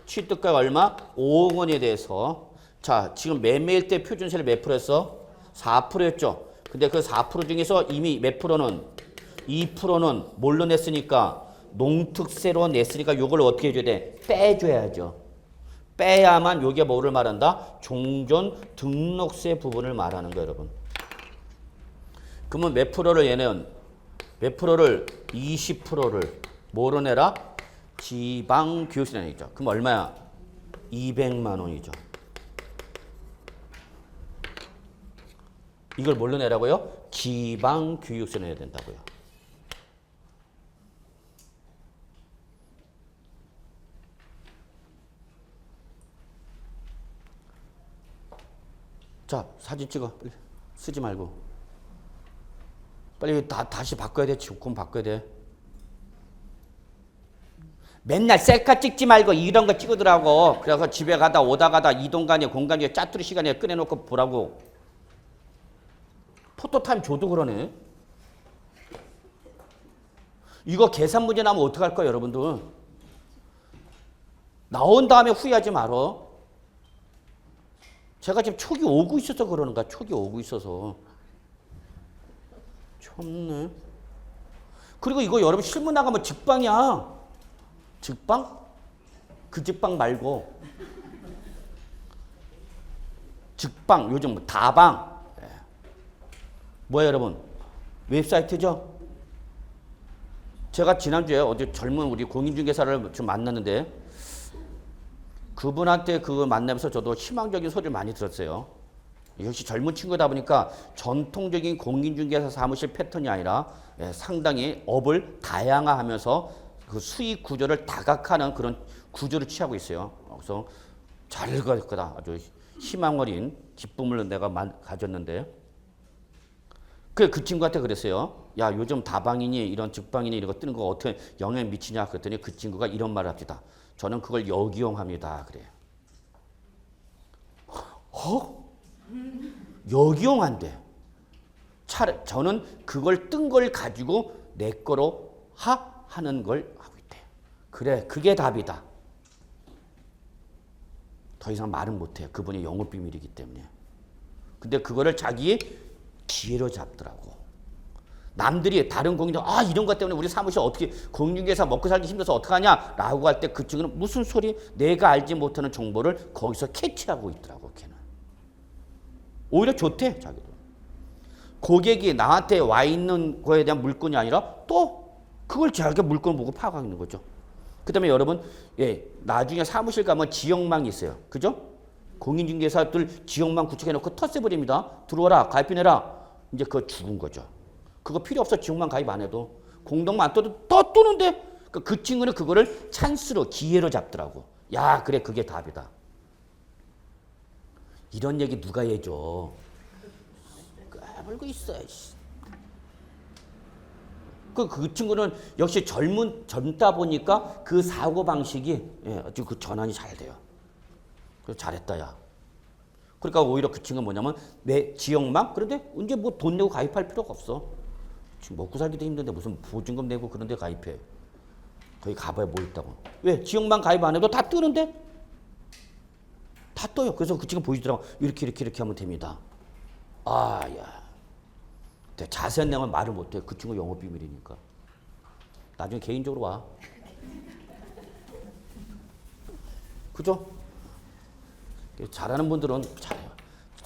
취득가가 얼마? 5억 원에 대해서. 자, 지금 매매일 때 표준세를 몇 프로였어? 4%였죠. 근데 그 4% 중에서 이미 몇 프로는? 2%는 뭘로 냈으니까? 농특세로 냈으니까 요걸 어떻게 해줘야 돼? 빼줘야죠. 빼야만 요게 뭐를 말한다? 종전 등록세 부분을 말하는 거예요, 여러분. 그러면 몇 프로를 얘는 몇 프로를? 20%를 뭐로 내라? 지방교육세 내죠. 그럼 얼마야? 200만 원이죠. 이걸 뭘로 내라고요? 지방교육세 내야 된다고요. 자, 사진 찍어. 빨리. 쓰지 말고. 빨리 다시 바꿔야 돼. 지금 바꿔야 돼. 맨날 셀카 찍지 말고 이런 거 찍으더라고. 그래서 집에 가다 오다 가다 이동 간에 공간 중에 짜투리 시간에 꺼내놓고 보라고. 포토타임 줘도 그러네. 이거 계산 문제 나오면 어떡할 거야, 여러분들. 나온 다음에 후회하지 말어. 제가 지금 촉이 오고 있어서 그러는 거야. 촉이 오고 있어서. 참네. 그리고 이거 여러분 실무 나가면 직방이야. 직방? 그 직방 말고. 직방, 요즘 뭐 다방. 뭐야 여러분? 웹사이트죠? 제가 지난주에 어디 젊은 우리 공인중개사를 좀 만났는데 그분한테 그걸 만나면서 저도 희망적인 소리를 많이 들었어요. 역시 젊은 친구다 보니까 전통적인 공인중개사 사무실 패턴이 아니라 상당히 업을 다양화하면서 그 수익 구조를 다각화하는 그런 구조를 취하고 있어요. 그래서 잘 갈 거다. 아주 희망 어린 기쁨을 내가 가졌는데 그 친구한테 그랬어요. 야, 요즘 다방이니 이런 직방이니 이런 거 뜨는 거 어떻게 영향 미치냐 그랬더니 그 친구가 이런 말을 합니다. 저는 그걸 역이용합니다. 그래요. 역이용한대. 저는 그걸 뜬 걸 가지고 내 거로 하는 걸 하고 있대. 그래, 그게 답이다. 더 이상 말은 못해. 그분의 영업 비밀이기 때문에. 근데 그거를 자기 기회로 잡더라고. 남들이 다른 공인중 이런 것 때문에 우리 사무실 어떻게 공인중개사 먹고 살기 힘들어서 어떡하냐 라고 할 때 그 친구는 무슨 소리? 내가 알지 못하는 정보를 거기서 캐치하고 있더라고. 걔는 오히려 좋대. 자기도 고객이 나한테 와 있는 거에 대한 물건이 아니라 또 그걸 자기가 물건 보고 파악하고 있는 거죠. 그 다음에 여러분 나중에 사무실 가면 지역망이 있어요. 그죠? 공인중개사들 지역망 구축해놓고 텃세버립니다. 들어와라, 가입해내라. 이제 그거 죽은 거죠. 그거 필요 없어. 지역망 가입 안 해도. 공동만 안 떠도 또 뜨는데 그 친구는 그거를 찬스로, 기회로 잡더라고. 야, 그래, 그게 답이다. 이런 얘기 누가 해줘. 까불고 있어. 그 친구는 역시 젊다 보니까 그 사고방식이 아주 그 전환이 잘 돼요. 그래서 잘했다, 야. 그러니까 오히려 그 친구는 뭐냐면 내 지역망? 그런데 언제 뭐 돈 내고 가입할 필요가 없어. 지금 먹고 살기도 힘든데 무슨 보증금 내고 그런 데 가입해. 거기 가봐야 뭐 있다고. 왜? 지역망 가입 안 해도 다 뜨는데? 다 떠요. 그래서 그 친구 보여주더라고. 이렇게 하면 됩니다. 야. 자세한 내용은 말을 못해. 그 친구 영업 비밀이니까. 나중에 개인적으로 와. 그죠? 잘하는 분들은 잘해요.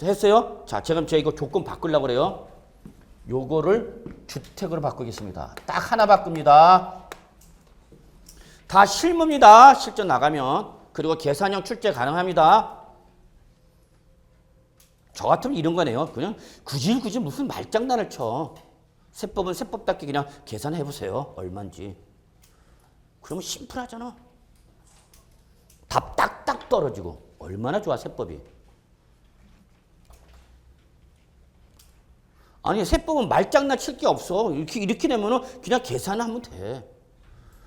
했어요? 자, 제가 이거 조건 바꾸려고 그래요. 요거를 주택으로 바꾸겠습니다. 딱 하나 바꿉니다. 다 실무입니다. 실전 나가면. 그리고 계산형 출제 가능합니다. 저 같으면 이런 거네요. 그냥 굳이 무슨 말장난을 쳐. 세법은 세법답게 그냥 계산해 보세요. 얼마인지. 그러면 심플하잖아. 답 딱딱 떨어지고. 얼마나 좋아, 세법이. 아니, 세법은 말장난 칠 게 없어. 이렇게 내면은 그냥 계산하면 돼.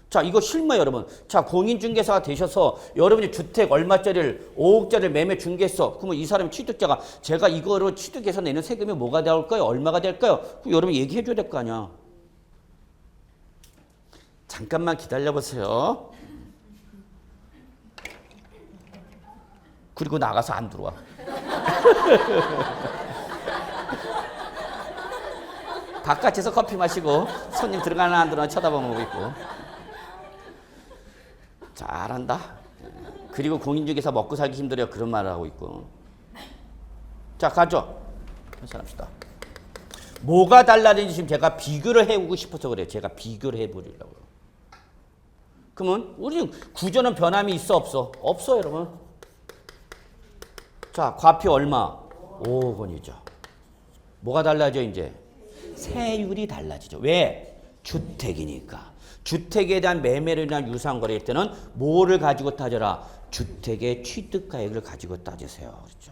자, 이거 실무 여러분. 자, 공인중개사가 되셔서 여러분이 주택 얼마짜리를 5억짜리를 매매 중개했어. 그러면 이 사람이 취득자가 제가 이거로 취득해서 내는 세금이 뭐가 될까요? 얼마가 될까요? 그럼 여러분 얘기해 줘야 될 거 아니야. 잠깐만 기다려 보세요. 그리고 나가서 안 들어와. 바깥에서 커피 마시고 손님 들어가나 안 들어가나 쳐다보고 있고. 잘한다. 그리고 공인중개사 먹고 살기 힘들어요. 그런 말을 하고 있고. 자, 가죠. 계산합시다. 뭐가 달라진지 지금 제가 비교를 해보고 싶어서 그래요. 제가 비교를 해보려고요. 그러면 우리 구조는 변함이 있어 없어? 없어 여러분. 자, 과표 얼마? 5억 원이죠. 뭐가 달라져 이제? 세율이 달라지죠. 왜? 주택이니까. 주택에 대한 매매를 위한 유상거래일 때는 뭐를 가지고 따져라? 주택의 취득가액을 가지고 따지세요. 그렇죠?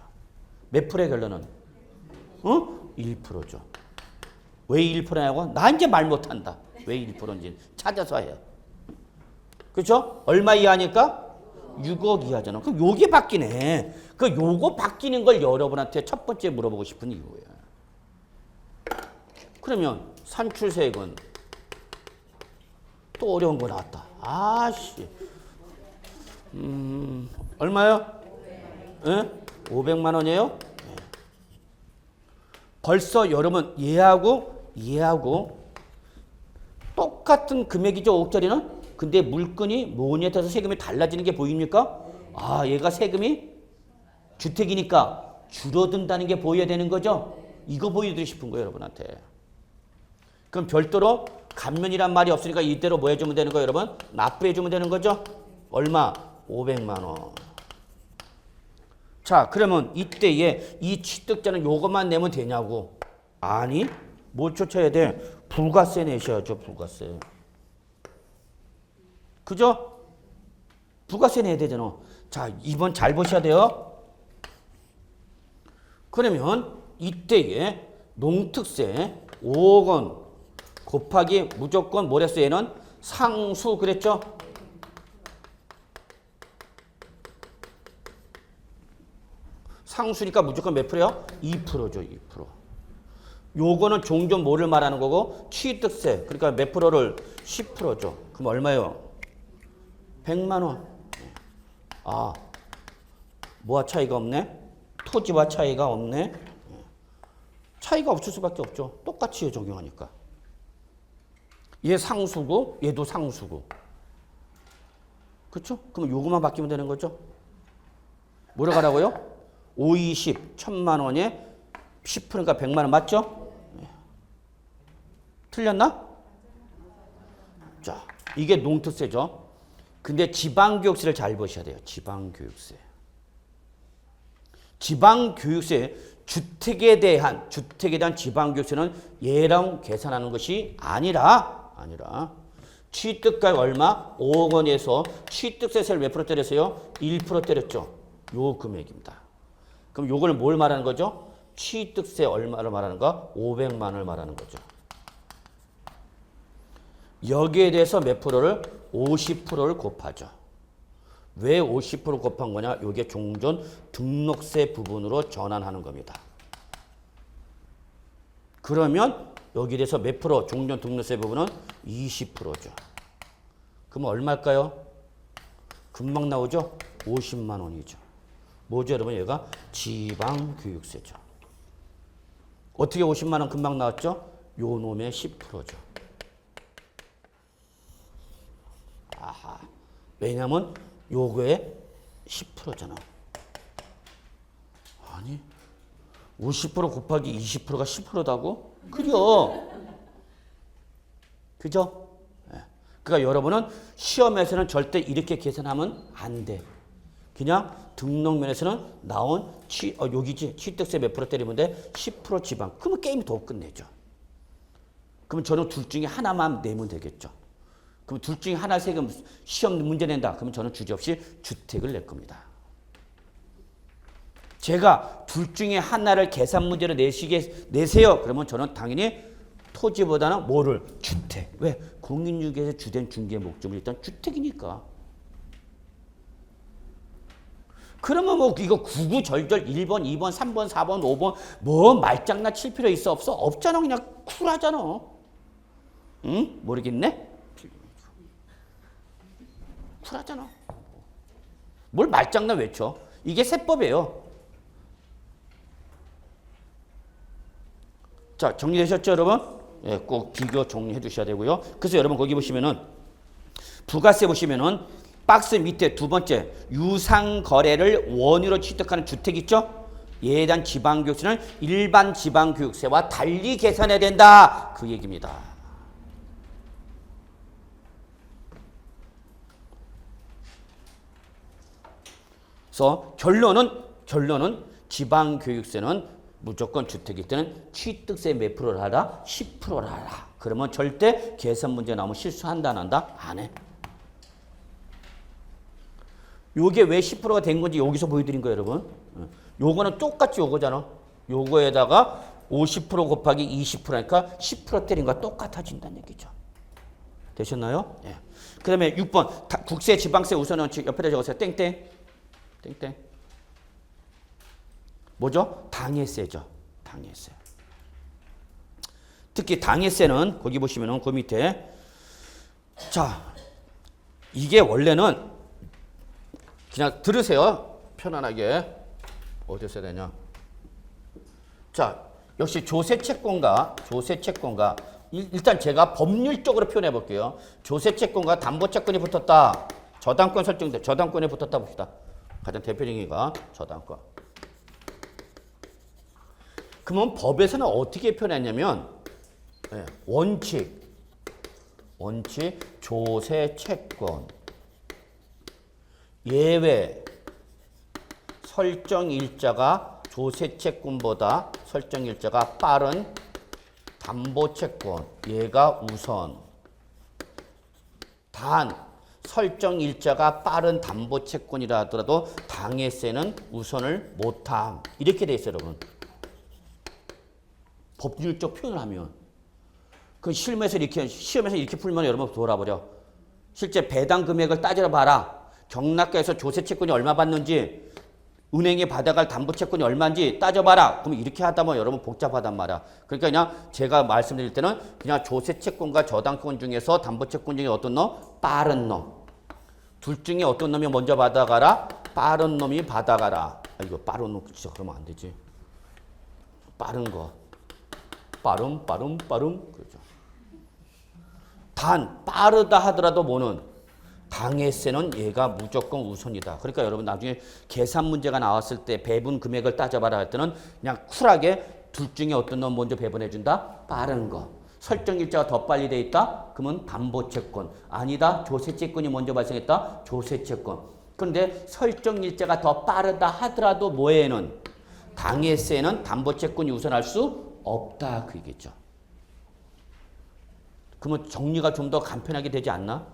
몇 프로의 결론은? 1%죠. 왜 1%냐고? 나 이제 말 못한다. 왜 1%인지 찾아서 해요. 그렇죠? 얼마 이하니까? 6억 이하잖아. 그럼 요게 바뀌네. 그 요거 바뀌는 걸 여러분한테 첫 번째 물어보고 싶은 이유예요. 그러면 산출세액은 또 어려운 거 나왔다. 아씨. 얼마요? 예? 500만 원이에요? 벌써 여러분 얘하고 똑같은 금액이죠. 5억짜리는. 근데 물건이 뭐냐에 따라서 세금이 달라지는 게 보입니까? 아, 얘가 세금이 주택이니까 줄어든다는 게 보여야 되는 거죠. 이거 보여드리고 싶은 거예요, 여러분한테. 그럼 별도로 감면이란 말이 없으니까 이대로 뭐 해주면 되는 거예요, 여러분? 납부해주면 되는 거죠? 얼마? 500만 원. 자, 그러면 이때에 이 취득자는 요것만 내면 되냐고? 아니, 뭘 쫓아야 돼? 부가세 내셔야죠, 부가세. 그죠? 부가세 내야 되잖아. 자, 이번 잘 보셔야 돼요. 그러면 이때에 농특세 5억 원 곱하기 무조건 뭐랬어? 얘는 상수 그랬죠? 상수니까 무조건 몇 프로요? 2%죠, 2%. 요거는 종전 뭐를 말하는 거고? 취득세. 그러니까 몇 프로를? 10%죠. 그럼 얼마요? 100만 원. 아, 뭐와 차이가 없네? 토지와 차이가 없네? 차이가 없을 수밖에 없죠. 똑같이 적용하니까. 얘 상수고 얘도 상수고. 그렇죠? 그럼 요거만 바뀌면 되는 거죠. 뭐로 가라고요? 5, 20, 1000만 원에 10%니까 100만 원 맞죠? 틀렸나? 자, 이게 농특세죠. 근데 지방교육세를 잘 보셔야 돼요. 지방교육세. 지방교육세, 주택에 대한 지방교육세는 얘랑 계산하는 것이 아니라 취득가액 얼마? 5억 원에서 취득세를 몇 프로 때렸어요? 1% 때렸죠. 요 금액입니다. 그럼 요걸 뭘 말하는 거죠? 취득세 얼마를 말하는가? 500만 원을 말하는 거죠. 여기에 대해서 몇 프로를? 50%를 곱하죠. 왜 50% 곱한 거냐? 이게 종전 등록세 부분으로 전환하는 겁니다. 그러면 여기에 대해서 몇 프로? 종전 등록세 부분은 20%죠. 그럼 얼마일까요? 금방 나오죠? 50만 원이죠. 뭐죠, 여러분? 얘가 지방교육세죠. 어떻게 50만 원 금방 나왔죠? 요 놈의 10%죠. 아하. 왜냐면 요거의 10%잖아. 아니, 50% 곱하기 20%가 10%다고? 그려. 그죠? 네. 그러니까 여러분은 시험에서는 절대 이렇게 계산하면 안 돼. 그냥 등록면에서는 나온 여기지. 취득세 몇 프로 때리면 돼? 10% 지방. 그러면 게임이 더 끝내죠. 그럼 저는 둘 중에 하나만 내면 되겠죠. 그럼 둘 중에 하나 세금 시험 문제 낸다. 그러면 저는 주저없이 주택을 낼 겁니다. 제가 둘 중에 하나를 계산 문제로 내세요. 그러면 저는 당연히 토지보다는 뭐를? 주택. 왜? 공인중개에서 주된 중개 목적은 일단 주택이니까. 그러면 뭐 이거 구구절절 1번, 2번, 3번, 4번, 5번 뭐 말장난 칠 필요 있어 없어? 없잖아. 그냥 쿨하잖아. 응? 모르겠네? 쿨하잖아. 뭘 말장난 외쳐? 이게 세법이에요. 자, 정리되셨죠, 여러분? 예, 꼭 비교 정리해 주셔야 되고요. 그래서 여러분 거기 보시면은 부가세 보시면은 박스 밑에 두 번째 유상거래를 원유로 취득하는 주택 있죠? 얘에 대한 지방교육세는 일반 지방교육세와 달리 계산해야 된다. 그 얘기입니다. 그래서 결론은 지방교육세는 무조건 주택일 때는 취득세 몇 프로를 하라? 10%를 하라. 그러면 절대 계산 문제 나오면 실수한다 안 한다? 안 해. 요게 왜 10%가 된 건지 여기서 보여드린 거예요, 여러분. 요거는 똑같이 요거잖아. 요거에다가 50% 곱하기 20%니까 10% 때린 거와 똑같아진다는 얘기죠. 되셨나요? 예. 그 다음에 6번. 국세, 지방세, 우선원칙 옆에다 적으세요. 땡땡. 땡땡. 뭐죠? 당해세죠. 당해세. 특히 당해세는 거기 보시면은 그 밑에 자 이게 원래는 그냥 들으세요. 편안하게. 어디서 해야 되냐. 자 역시 조세채권과 일단 제가 법률적으로 표현해 볼게요. 조세채권과 담보채권이 붙었다. 저당권 설정돼. 저당권에 붙었다 봅시다. 가장 대표적인 게가 저당권. 그러면 법에서는 어떻게 표현했냐면 원칙, 조세채권, 예외, 설정일자가 조세채권보다 설정일자가 빠른 담보채권, 얘가 우선, 단 설정일자가 빠른 담보채권이라 하더라도 당해세는 우선을 못함. 이렇게 돼 있어요, 여러분. 법률적 표현을 하면. 그 시험에서 이렇게 풀면 여러분 돌아버려. 실제 배당 금액을 따져 봐라. 경락가에서 조세채권이 얼마 받는지, 은행에 받아갈 담보채권이 얼마인지 따져봐라. 그럼 이렇게 하다 보면 여러분 복잡하단 말이야. 그러니까 그냥 제가 말씀드릴 때는 그냥 조세채권과 저당권 중에서 담보채권 중에 어떤 놈? 빠른 놈. 둘 중에 어떤 놈이 먼저 받아가라? 빠른 놈이 받아가라. 아, 이거 빠른 놈 진짜 그러면 안 되지. 빠른 거. 빠름. 그렇죠. 단 빠르다 하더라도 뭐는 당해세는 얘가 무조건 우선이다. 그러니까 여러분 나중에 계산 문제가 나왔을 때 배분 금액을 따져봐라 할 때는 그냥 쿨하게 둘 중에 어떤 놈 먼저 배분해 준다? 빠른 거. 설정일자가 더 빨리 돼 있다? 그러면 담보채권. 아니다. 조세채권이 먼저 발생했다? 조세채권. 그런데 설정일자가 더 빠르다 하더라도 뭐에는? 당해세는 담보채권이 우선할 수 없다. 그 얘기죠. 그러면 정리가 좀 더 간편하게 되지 않나?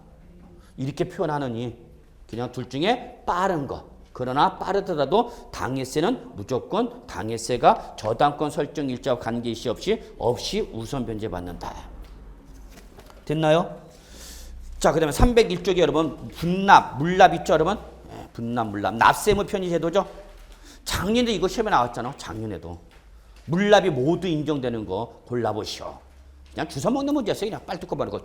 이렇게 표현하느니 그냥 둘 중에 빠른 거. 그러나 빠르더라도 당해세는 무조건 당해세가 저당권 설정 일자와 관계시 없이 우선 변제받는다. 됐나요? 자, 그 다음에 301쪽에 여러분 분납, 물납 있죠, 여러분? 네, 분납, 물납. 납세의무 편의 제도죠? 작년에도 이거 시험에 나왔잖아. 작년에도. 물납이 모두 인정되는 거 골라보시오. 그냥 주워 먹는 문제였어요. 그냥 빨리 뜯고 말고.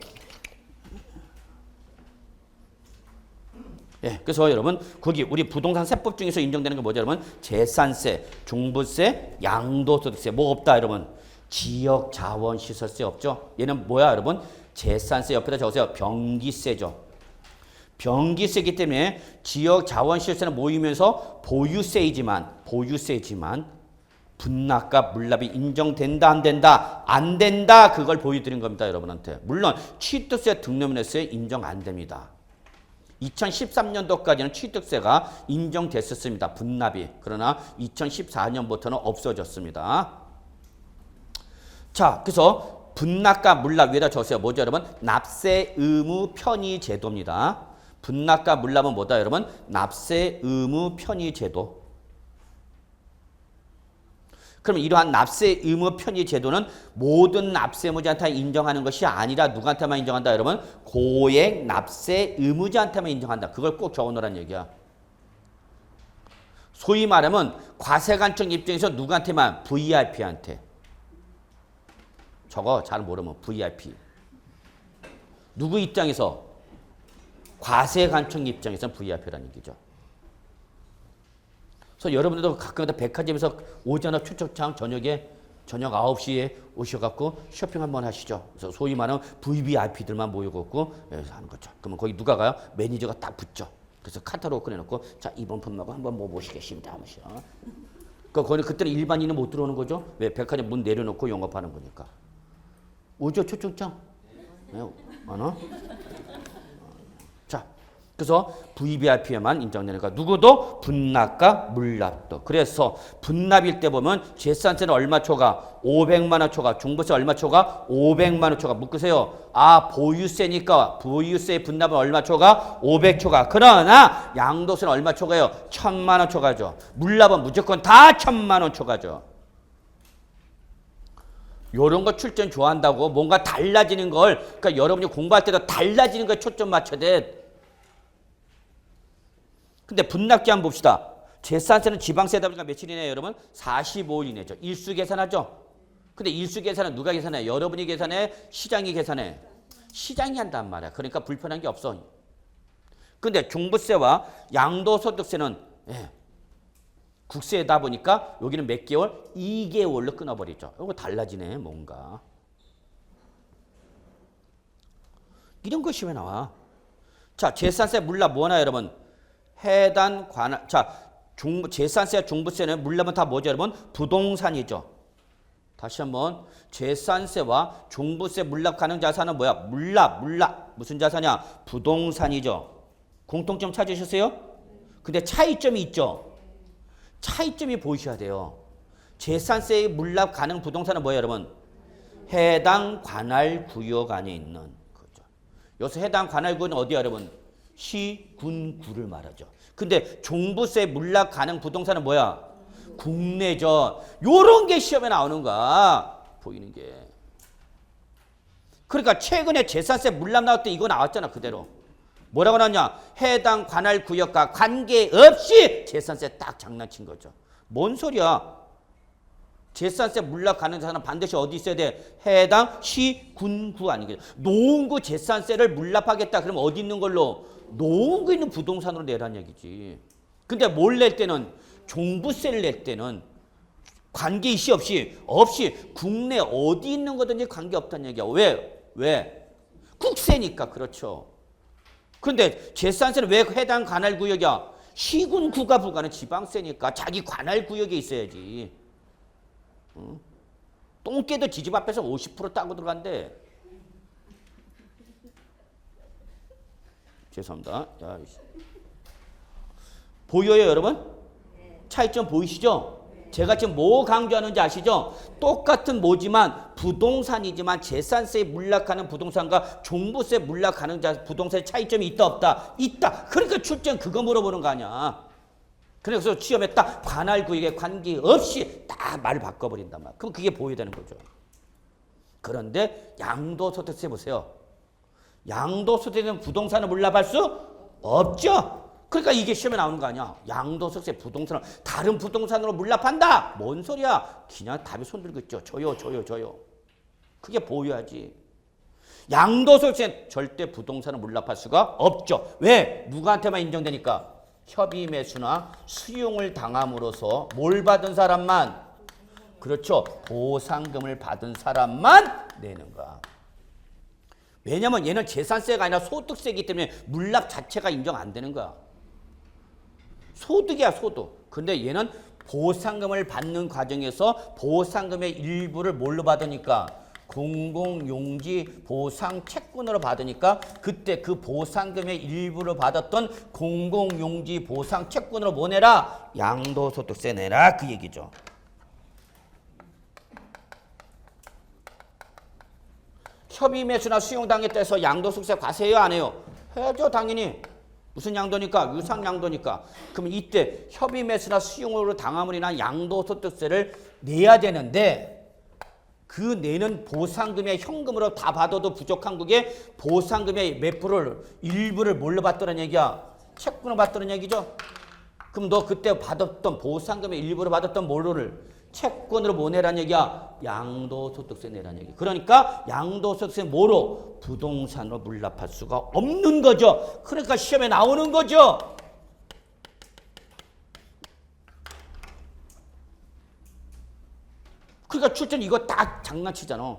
예, 그래서 여러분 거기 우리 부동산 세법 중에서 인정되는 게 뭐죠, 여러분? 재산세, 종부세, 양도소득세. 뭐 없다, 여러분? 지역자원시설세 없죠? 얘는 뭐야, 여러분? 재산세 옆에다 적으세요. 병기세죠. 병기세이기 때문에 지역자원시설세는 모이면서 보유세이지만 분납과 물납이 인정된다, 안 된다? 안 된다. 그걸 보여드린 겁니다, 여러분한테. 물론 취득세, 등록면허세 인정 안 됩니다. 2013년도까지는 취득세가 인정됐었습니다. 분납이. 그러나 2014년부터는 없어졌습니다. 자, 그래서 분납과 물납 위에다 적으세요. 뭐죠, 여러분? 납세 의무 편의 제도입니다. 분납과 물납은 뭐다, 여러분? 납세 의무 편의 제도. 그럼 이러한 납세 의무 편의 제도는 모든 납세의무자한테 인정하는 것이 아니라 누구한테만 인정한다, 여러분? 고액 납세 의무자한테만 인정한다. 그걸 꼭 적어놓으라는 얘기야. 소위 말하면 과세관청 입장에서 누구한테만? VIP한테. 저거 잘 모르면 VIP. 누구 입장에서? 과세관청 입장에서는 VIP라는 얘기죠. 그래서 여러분들도 가끔가다 백화점에서 오전에 초청장 저녁 9시에 오셔갖고 쇼핑 한번 하시죠. 그래서 소위 말하는 VVIP들만 모여갖고 하는 거죠. 그러면 거기 누가 가요? 매니저가 딱 붙죠. 그래서 카타로그 꺼내놓고 자, 이번 품목을 한번 모시겠습니다 하면서 거기 그때는 일반인은 못 들어오는 거죠. 왜? 백화점 문 내려놓고 영업하는 거니까. 오죠 초청장? 네, 안 와? 자, 그래서 VVIP에만 인정되니까 누구도 분납과 물납도. 그래서 분납일 때 보면 재산세는 얼마 초과? 500만 원 초과. 종부세 얼마 초과? 500만 원 초과. 묶으세요. 아, 보유세니까 보유세 분납은 얼마 초과? 500 초과. 그러나 양도세는 얼마 초과요? 1000만 원 초과죠. 물납은 무조건 다 1000만 원 초과죠. 요런 거 출전 좋아한다고 뭔가 달라지는 걸, 그러니까 여러분이 공부할 때도 달라지는 거에 초점 맞춰야 돼. 근데 분납기 한번 봅시다. 재산세는 지방세다 보니까 며칠이네요, 여러분? 45일 이내죠. 일수 계산하죠? 근데 일수 계산은 누가 계산해? 여러분이 계산해? 시장이 계산해? 시장이 한단 말이야. 그러니까 불편한 게 없어. 근데 종부세와 양도소득세는 국세다 보니까 여기는 몇 개월? 2개월로 끊어버리죠. 이거 달라지네, 뭔가. 이런 것이 왜 나와? 자, 재산세 물납 뭐나 여러분? 해당 관할. 자, 재산세와 종부세는 물납은 다 뭐죠, 여러분? 부동산이죠. 다시 한번 재산세와 종부세 물납 가능 자산은 뭐야? 물납. 무슨 자산이야? 부동산이죠. 공통점 찾으셨어요? 근데 차이점이 있죠. 차이점이 보이셔야 돼요. 재산세의 물납 가능 부동산은 뭐예요, 여러분? 해당 관할 구역 안에 있는 거죠. 여기서 해당 관할 구역은 어디야, 여러분? 시, 군, 구를 말하죠. 근데 종부세 물납 가능 부동산은 뭐야? 국내죠. 요런 게 시험에 나오는 거야. 보이는 게. 그러니까 최근에 재산세 물납 나올 때 이거 나왔잖아, 그대로. 뭐라고 나왔냐? 해당 관할 구역과 관계없이 재산세 딱 장난친 거죠. 뭔 소리야? 재산세 물납 가능 자산은 반드시 어디 있어야 돼? 해당 시, 군, 구 아니겠죠. 노원구 재산세를 물납하겠다. 그러면 어디 있는 걸로? 노원구 있는 부동산으로 내라는 얘기지. 근데 뭘 낼 때는 종부세를 낼 때는 관계이시 없이 국내 어디 있는 거든지 관계없다는 얘기야. 왜? 국세니까. 그렇죠. 근데 재산세는 왜 해당 관할 구역이야? 시군구가 부과는 지방세니까 자기 관할 구역에 있어야지. 똥개도 지집 앞에서 50% 따고 들어간대. 죄송합니다. 야, 보여요, 여러분? 차이점 보이시죠? 제가 지금 뭐 강조하는지 아시죠? 똑같은 뭐지만 부동산이지만 재산세에 물납하는 부동산과 종부세 물납하는 부동산의 차이점이 있다 없다? 있다. 그러니까 출제는 그거 물어보는 거 아니야. 그래서 시험에 딱 관할 구역에 관계없이 딱 말을 바꿔버린단 말이야. 그럼 그게 보여야 되는 거죠. 그런데 양도소득세 보세요. 양도소득세는 부동산을 물납할 수 없죠. 그러니까 이게 시험에 나오는 거 아니야. 양도소득세 부동산을 다른 부동산으로 물납한다. 뭔 소리야. 그냥 답이 손 들고 있죠. 저요. 그게 보여야지. 양도소득세 절대 부동산을 물납할 수가 없죠. 왜? 누구한테만 인정되니까? 협의 매수나 수용을 당함으로써 뭘 받은 사람만? 그렇죠. 보상금을 받은 사람만 내는 거야. 왜냐면 얘는 재산세가 아니라 소득세이기 때문에 물납 자체가 인정 안 되는 거야. 소득이야, 소득. 근데 얘는 보상금을 받는 과정에서 보상금의 일부를 뭘로 받으니까? 공공용지 보상 채권으로 받으니까 그때 그 보상금의 일부를 받았던 공공용지 보상 채권으로 뭐 내라? 양도소득세 내라, 그 얘기죠. 협의 매수나 수용당했다 해서 양도소득세 과세해요, 안 해요? 해야죠, 당연히. 무슨 양도니까? 유상양도니까. 그럼 이때 협의 매수나 수용으로 당함으로 인한 양도소득세를 내야 되는데 그 내는 보상금의 현금으로 다 받아도 부족한 국에 보상금의 몇 프로를 일부를 뭘로 받더란 얘기야? 채권으로 받더란 얘기죠. 그럼 너 그때 받았던 보상금의 일부를 받았던 뭐를 채권으로 뭐 내란 얘기야? 양도소득세 내란 얘기. 그러니까 양도소득세 뭐로? 부동산으로 물납할 수가 없는 거죠. 그러니까 시험에 나오는 거죠. 그러니까 출전 이거 딱 장난치잖아.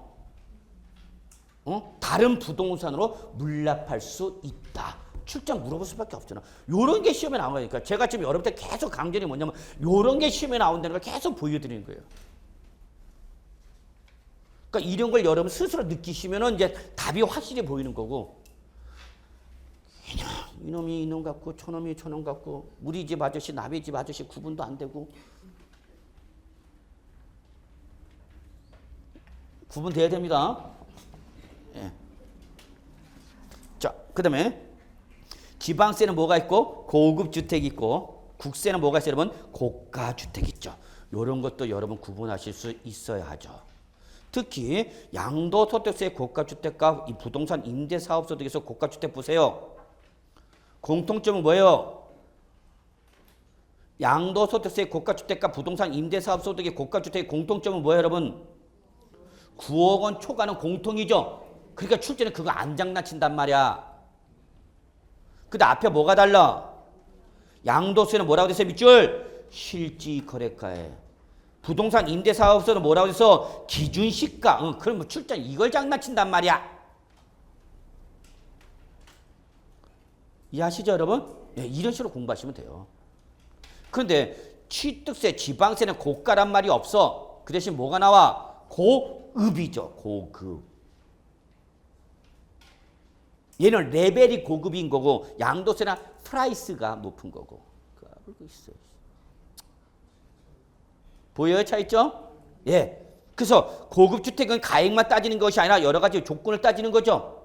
다른 부동산으로 물납할 수 있다. 출장 물어볼 수밖에 없잖아. 요런 게 시험에 나오니까 제가 지금 여러분들 계속 강조이 뭐냐면 요런 게 시험에 나온다는 걸 계속 보여드리는 거예요. 그러니까 이런 걸 여러분 스스로 느끼시면은 이제 답이 확실히 보이는 거고, 이놈이 이놈 같고 저놈이 저놈 같고 우리 집 아저씨 남의 집 아저씨 구분도 안 되고, 구분돼야 됩니다. 예. 자, 그 다음에 지방세는 뭐가 있고 고급 주택이 있고, 국세는 뭐가 있어요 여러분? 고가 주택 있죠. 이런 것도 여러분 구분하실 수 있어야 하죠. 특히 양도소득세 고가주택과 이 부동산 임대사업소득에서 고가주택 보세요. 공통점은 뭐예요? 양도소득세 고가주택과 부동산 임대사업소득의 고가주택의 공통점은 뭐예요 여러분? 9억 원 초과는 공통이죠. 그러니까 출제는 그거 안 장난친단 말이야. 근데 앞에 뭐가 달라? 양도세는 뭐라고 됐어요 밑줄? 실지거래가에. 부동산 임대사업소는 뭐라고 해서 기준시가. 그럼 뭐 출장 이걸 장난친단 말이야. 이해하시죠 여러분? 네, 이런 식으로 공부하시면 돼요. 그런데 취득세, 지방세는 고가란 말이 없어. 그 대신 뭐가 나와? 고급이죠. 고급. 얘는 레벨이 고급인 거고, 양도세나 프라이스가 높은 거고. 알고 있어요. 보여요? 차이점? 예. 그래서 고급주택은 가액만 따지는 것이 아니라 여러 가지 조건을 따지는 거죠.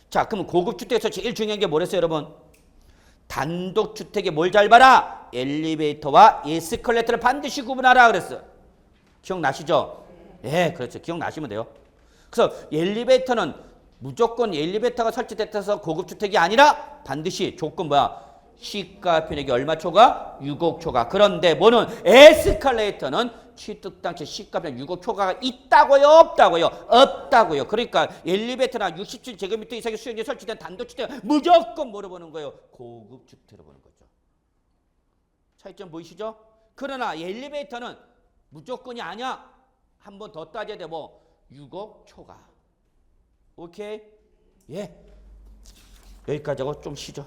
자, 그러면 고급주택에서 제일 중요한 게 뭐랬어요, 여러분? 단독주택에 뭘 잘 봐라? 엘리베이터와 에스컬레이터를 반드시 구분하라 그랬어요. 기억나시죠? 예, 그렇죠. 기억나시면 돼요. 그래서 엘리베이터는 무조건 엘리베이터가 설치됐다서 고급주택이 아니라 반드시 조건 뭐야? 시가 편익이 얼마 초과? 6억 초과. 그런데 뭐는 에스컬레이터는 취득 당시 시가 편익 6억 초과가 있다고요? 없다고요? 없다고요. 그러니까 엘리베이터나 67제곱미터 이상의 수용지에 설치된 단독주택 무조건 뭐로 보는 거예요? 고급주택으로 보는 거죠. 차이점 보이시죠? 그러나 엘리베이터는 무조건이 아니야. 한 번 더 따져야 돼. 뭐 6억 초과. 오케이? 예. 여기까지 하고 좀 쉬죠.